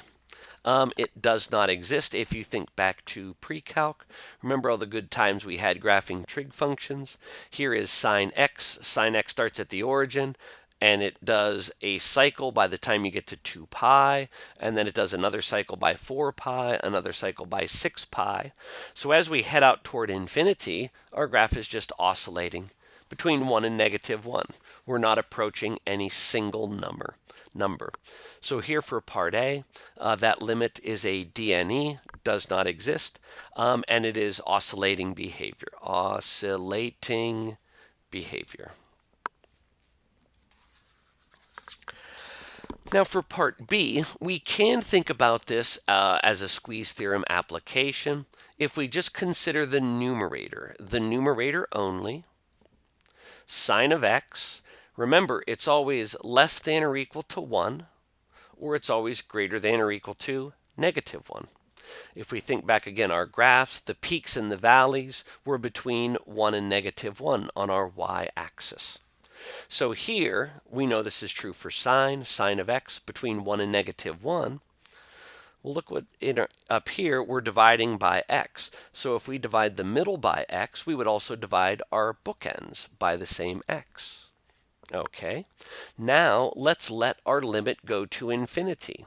It does not exist if you think back to pre-calc. Remember all the good times we had graphing trig functions. Here is sine x. Sine x starts at the origin, and it does a cycle by the time you get to 2 pi, and then it does another cycle by 4 pi, another cycle by 6 pi. So as we head out toward infinity, our graph is just oscillating between 1 and negative 1. We're not approaching any single number. So here for part A, that limit is a dne, does not exist, and it is oscillating behavior. Oscillating behavior. Now for part B, we can think about this as a squeeze theorem application if we just consider the numerator only, sine of x. Remember, it's always less than or equal to 1, or it's always greater than or equal to negative 1. If we think back again, our graphs, the peaks and the valleys were between 1 and negative 1 on our y-axis. So here, we know this is true for sine of x between 1 and negative 1. Well, look what up here, we're dividing by x. So if we divide the middle by x, we would also divide our bookends by the same x. Okay, now let's let our limit go to infinity.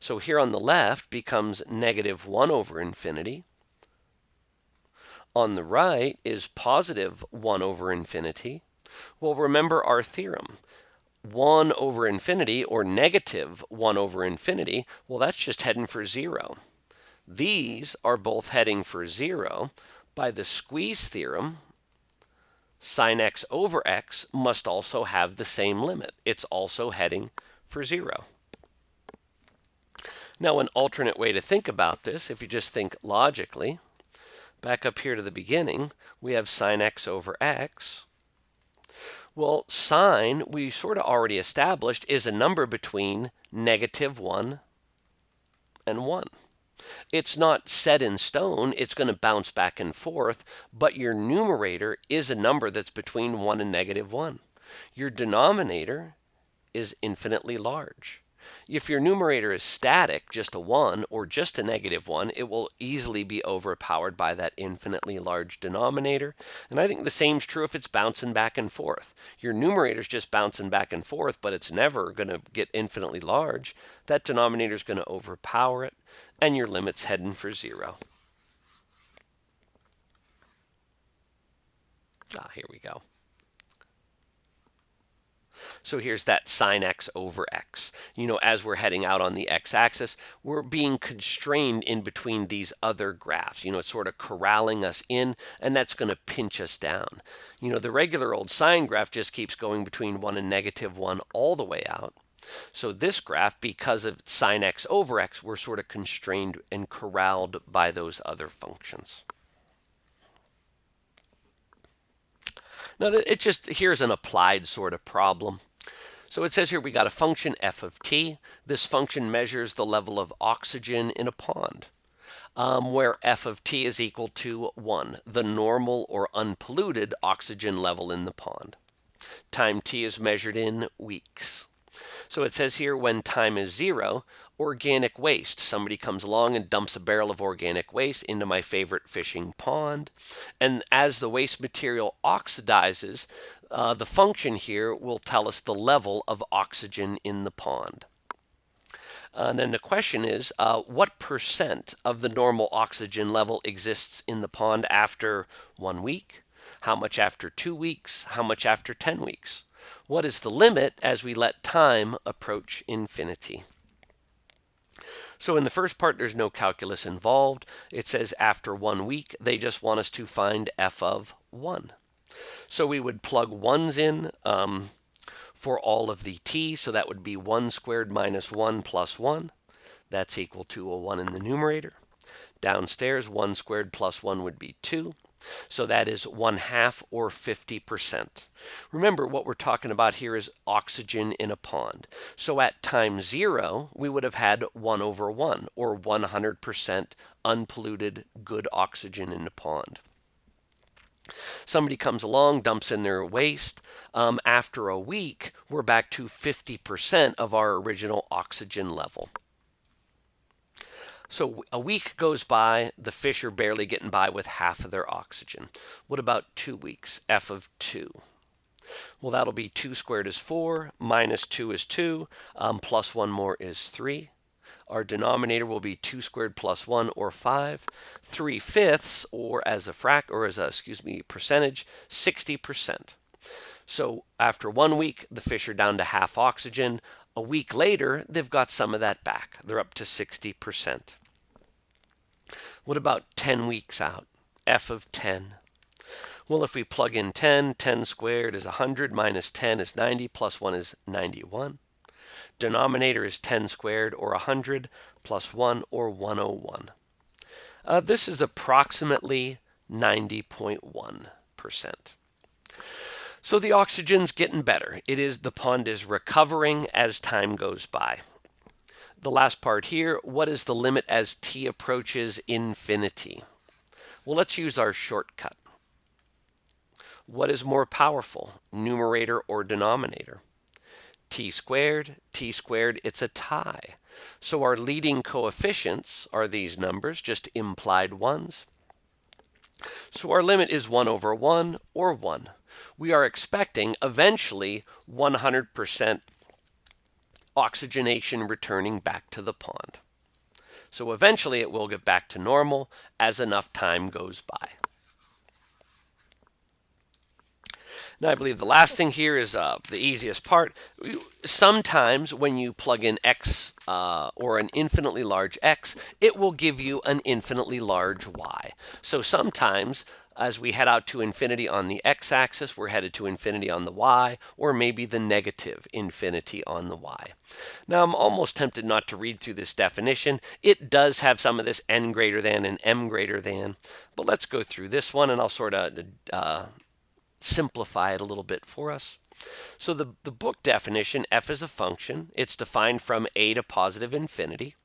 So here on the left becomes negative 1 over infinity. On the right is positive 1 over infinity. Well, remember our theorem. 1 over infinity, or negative 1 over infinity, well, that's just heading for 0. These are both heading for 0. By the squeeze theorem, sine x over x must also have the same limit. It's also heading for 0. Now, an alternate way to think about this, if you just think logically, back up here to the beginning, we have sine x over x. Well, sine, we sort of already established, is a number between negative 1 and 1. It's not set in stone. It's going to bounce back and forth, but your numerator is a number that's between 1 and negative 1. Your denominator is infinitely large. If your numerator is static, just a 1 or just a negative 1, it will easily be overpowered by that infinitely large denominator. And I think the same's true if it's bouncing back and forth. Your numerator's just bouncing back and forth, but it's never going to get infinitely large. That denominator's going to overpower it, and your limit's heading for 0. Here we go. So here's that sine x over x. As we're heading out on the x-axis, we're being constrained in between these other graphs. It's sort of corralling us in, and that's going to pinch us down. The regular old sine graph just keeps going between 1 and -1 all the way out. So this graph, because of sine x over x, we're sort of constrained and corralled by those other functions. Now, here's an applied sort of problem. So it says here we got a function f of t. This function measures the level of oxygen in a pond, where f of t is equal to 1, the normal or unpolluted oxygen level in the pond. Time t is measured in weeks. So it says here when time is 0, organic waste. Somebody comes along and dumps a barrel of organic waste into my favorite fishing pond. And as the waste material oxidizes, the function here will tell us the level of oxygen in the pond. And then the question is, what percent of the normal oxygen level exists in the pond after 1 week? How much after 2 weeks? How much after 10 weeks? What is the limit as we let time approach infinity? So in the first part, there's no calculus involved. It says after 1 week, they just want us to find f of 1. So we would plug 1's in for all of the t. So that would be 1 squared minus 1 plus 1. That's equal to a 1 in the numerator. Downstairs, 1 squared plus 1 would be 2. So that is 1/2 or 50%. Remember, what we're talking about here is oxygen in a pond. So at time 0, we would have had 1 over 1, or 100% unpolluted good oxygen in the pond. Somebody comes along, dumps in their waste. After a week, we're back to 50% of our original oxygen level. So a week goes by, the fish are barely getting by with half of their oxygen. What about 2 weeks? F of 2. Well, that'll be 2 squared is 4, minus 2 is 2, plus 1 more is 3. Our denominator will be 2 squared plus 1, or 5. 3/5, or as a percentage, 60%. So after 1 week, the fish are down to half oxygen. A week later, they've got some of that back. They're up to 60%. What about 10 weeks out? F of 10. Well, if we plug in 10, 10 squared is 100, minus 10 is 90, plus 1 is 91. Denominator is 10 squared, or 100, plus 1, or 101. This is approximately 90.1%. So the oxygen's getting better. The pond is recovering as time goes by. The last part here, what is the limit as t approaches infinity? Well, let's use our shortcut. What is more powerful, numerator or denominator? T squared, it's a tie. So our leading coefficients are these numbers, just implied ones. So our limit is 1 over 1, or 1. We are expecting eventually 100% oxygenation returning back to the pond. So eventually it will get back to normal as enough time goes by. Now, I believe the last thing here is the easiest part. Sometimes when you plug in x or an infinitely large x, it will give you an infinitely large y. So sometimes as we head out to infinity on the x-axis, we're headed to infinity on the y, or maybe the negative infinity on the y. Now, I'm almost tempted not to read through this definition. It does have some of this n greater than and m greater than, but let's go through this one, and I'll sort of simplify it a little bit for us. So the book definition, f is a function. It's defined from a to positive infinity.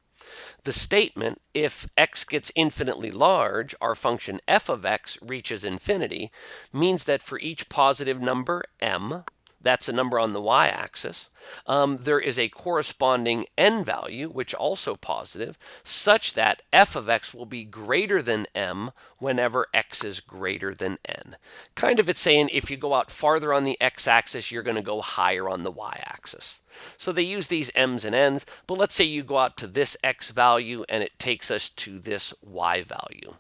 The statement, if x gets infinitely large, our function f of x reaches infinity, means that for each positive number, m, that's a number on the y-axis, there is a corresponding n value, which also positive, such that f of x will be greater than m whenever x is greater than n. Kind of it's saying if you go out farther on the x-axis, you're going to go higher on the y-axis. So they use these m's and n's, but let's say you go out to this x value and it takes us to this y value.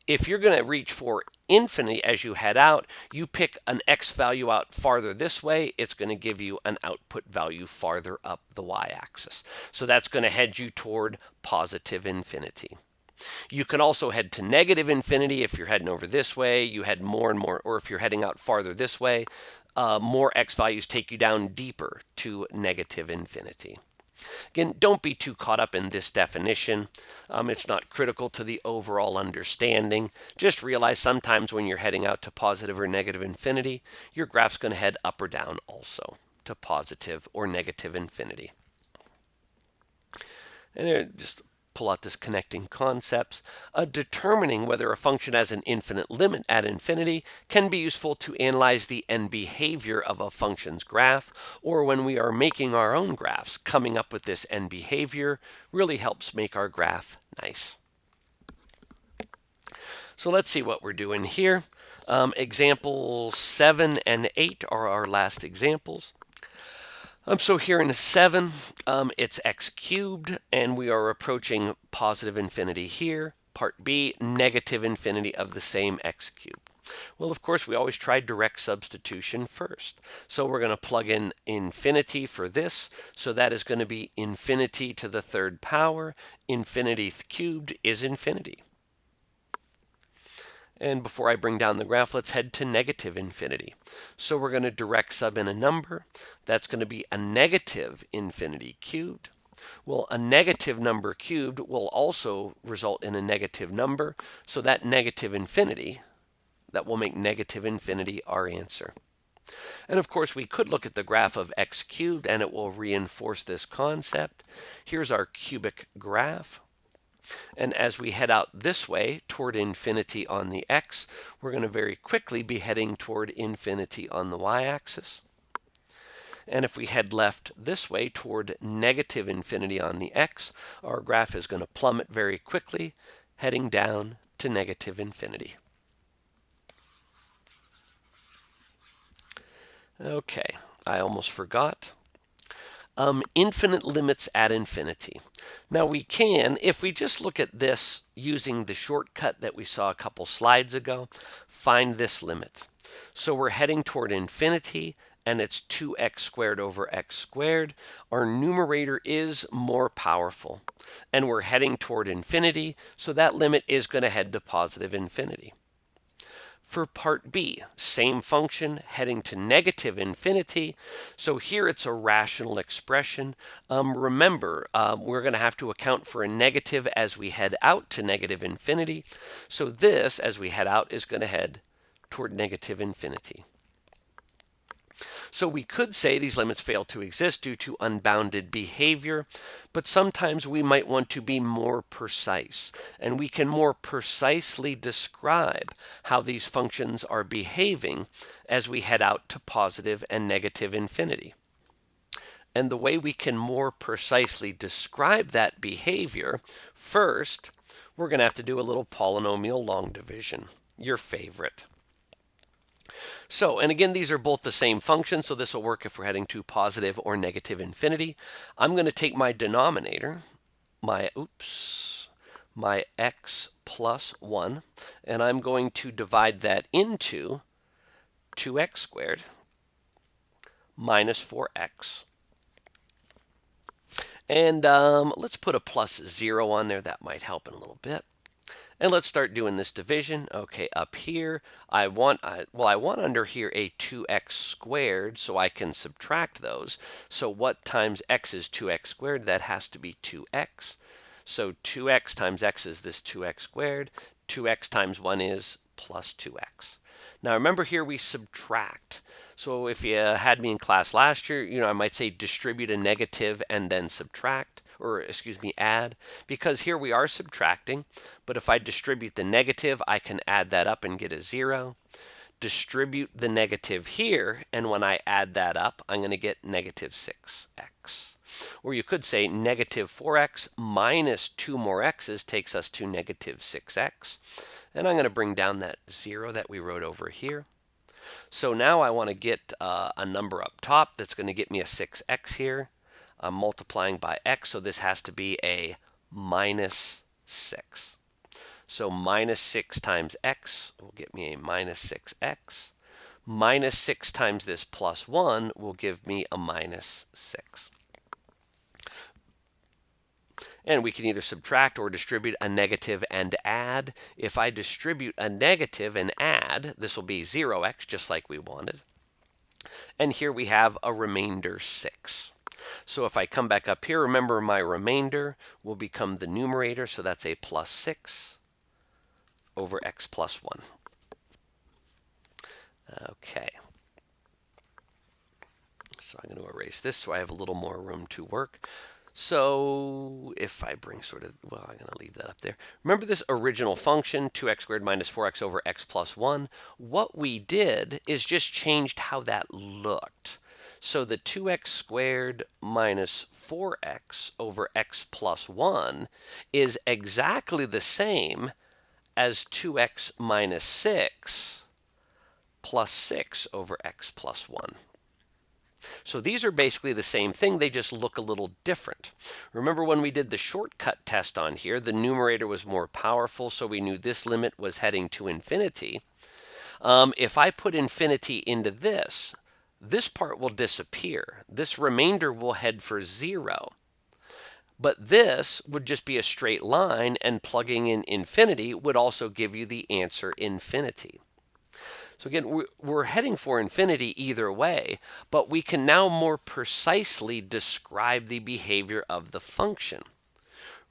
if you're going to reach for infinity as you head out, you pick an x value out farther this way, it's going to give you an output value farther up the y-axis. So that's going to head you toward positive infinity. You can also head to negative infinity if you're heading over this way. You head more and more, or if you're heading out farther this way, more x values take you down deeper to negative infinity. Again, don't be too caught up in this definition. It's not critical to the overall understanding. Just realize sometimes when you're heading out to positive or negative infinity, your graph's going to head up or down also to positive or negative infinity. And just pull out this connecting concepts. Determining whether a function has an infinite limit at infinity can be useful to analyze the end behavior of a function's graph, or when we are making our own graphs, coming up with this end behavior really helps make our graph nice. So let's see what we're doing here. Examples 7 and 8 are our last examples. So here in 7, it's x cubed, and we are approaching positive infinity here. Part B, negative infinity of the same x cubed. Well, of course, we always try direct substitution first. So we're going to plug in infinity for this. So that is going to be infinity to the third power. Infinity cubed is infinity. And before I bring down the graph, let's head to negative infinity. So we're going to direct sub in a number. That's going to be a negative infinity cubed. Well, a negative number cubed will also result in a negative number. So that negative infinity, that will make negative infinity our answer. And of course, we could look at the graph of x cubed, and it will reinforce this concept. Here's our cubic graph. And as we head out this way toward infinity on the x, we're going to very quickly be heading toward infinity on the y-axis. And if we head left this way toward negative infinity on the x, our graph is going to plummet very quickly, heading down to negative infinity. Okay, I almost forgot. Infinite limits at infinity. Now we can, if we just look at this using the shortcut that we saw a couple slides ago, find this limit. So we're heading toward infinity, and it's 2x squared over x squared. Our numerator is more powerful, and we're heading toward infinity, so that limit is going to head to positive infinity. For part B, same function heading to negative infinity. So here it's a rational expression. Remember, we're going to have to account for a negative as we head out to negative infinity. So this, as we head out, is going to head toward negative infinity. So we could say these limits fail to exist due to unbounded behavior, but sometimes we might want to be more precise, and we can more precisely describe how these functions are behaving as we head out to positive and negative infinity. And the way we can more precisely describe that behavior, first, we're going to have to do a little polynomial long division, your favorite. So, and again, these are both the same function, so this will work if we're heading to positive or negative infinity. I'm going to take my denominator, my x plus 1, and I'm going to divide that into 2x squared minus 4x. And let's put a plus 0 on there. That might help in a little bit. And let's start doing this division. Okay, up here, I want under here a 2x squared, so I can subtract those. So what times x is 2x squared? That has to be 2x. So 2x times x is this 2x squared. 2x times 1 is plus 2x. Now remember here we subtract. So if you had me in class last year, I might say distribute a negative and then subtract. Or excuse me, add, because here we are subtracting, but if I distribute the negative, I can add that up and get a 0. Distribute the negative here, and when I add that up, I'm going to get negative 6x. Or you could say negative 4x minus 2 more x's takes us to negative 6x. And I'm going to bring down that 0 that we wrote over here. So now I want to get a number up top that's going to get me a 6x here. I'm multiplying by x, so this has to be a minus 6. So minus 6 times x will get me a minus 6x. Minus 6 times this plus 1 will give me a minus 6. And we can either subtract or distribute a negative and add. If I distribute a negative and add, this will be 0x, just like we wanted. And here we have a remainder 6. So if I come back up here, remember my remainder will become the numerator, so that's a plus 6 over x plus 1. Okay. So I'm going to erase this so I have a little more room to work. So if I bring sort of, well, I'm going to leave that up there. Remember this original function, 2x squared minus 4x over x plus 1? What we did is just changed how that looked. So the 2x squared minus 4x over x plus 1 is exactly the same as 2x minus 6 plus 6 over x plus 1. So these are basically the same thing, they just look a little different. Remember when we did the shortcut test on here, the numerator was more powerful, so we knew this limit was heading to infinity. If I put infinity into this part will disappear. This remainder will head for 0. But this would just be a straight line, and plugging in infinity would also give you the answer infinity. So again, we're heading for infinity either way, but we can now more precisely describe the behavior of the function.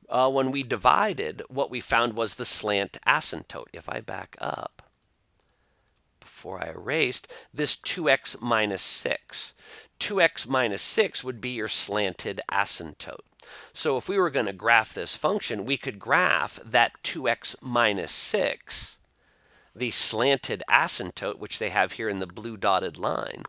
When we divided, what we found was the slant asymptote. If I back up, before I erased, this 2x minus 6. 2x minus 6 would be your slanted asymptote. So if we were going to graph this function, we could graph that 2x minus 6, the slanted asymptote, which they have here in the blue dotted line.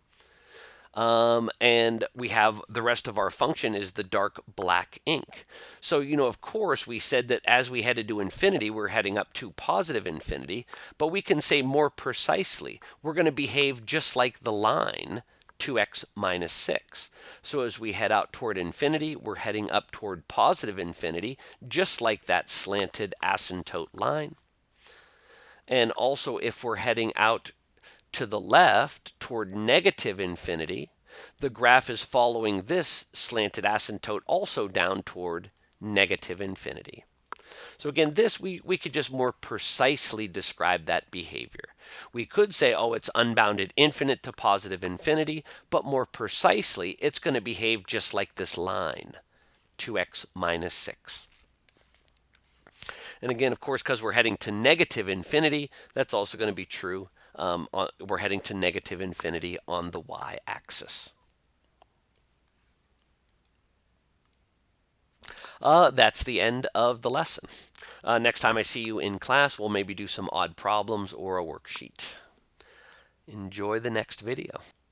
And we have the rest of our function is the dark black ink. So, of course, we said that as we headed to infinity, we're heading up to positive infinity, but we can say more precisely, we're going to behave just like the line 2x minus 6. So as we head out toward infinity, we're heading up toward positive infinity, just like that slanted asymptote line. And also, if we're heading out to the left toward negative infinity, the graph is following this slanted asymptote also down toward negative infinity. So again, this we could just more precisely describe that behavior. We could say, oh, it's unbounded infinite to positive infinity, but more precisely, it's going to behave just like this line, 2x minus 6. And again, of course, because we're heading to negative infinity, that's also going to be true. We're heading to negative infinity on the y-axis. That's the end of the lesson. Next time I see you in class, we'll maybe do some odd problems or a worksheet. Enjoy the next video.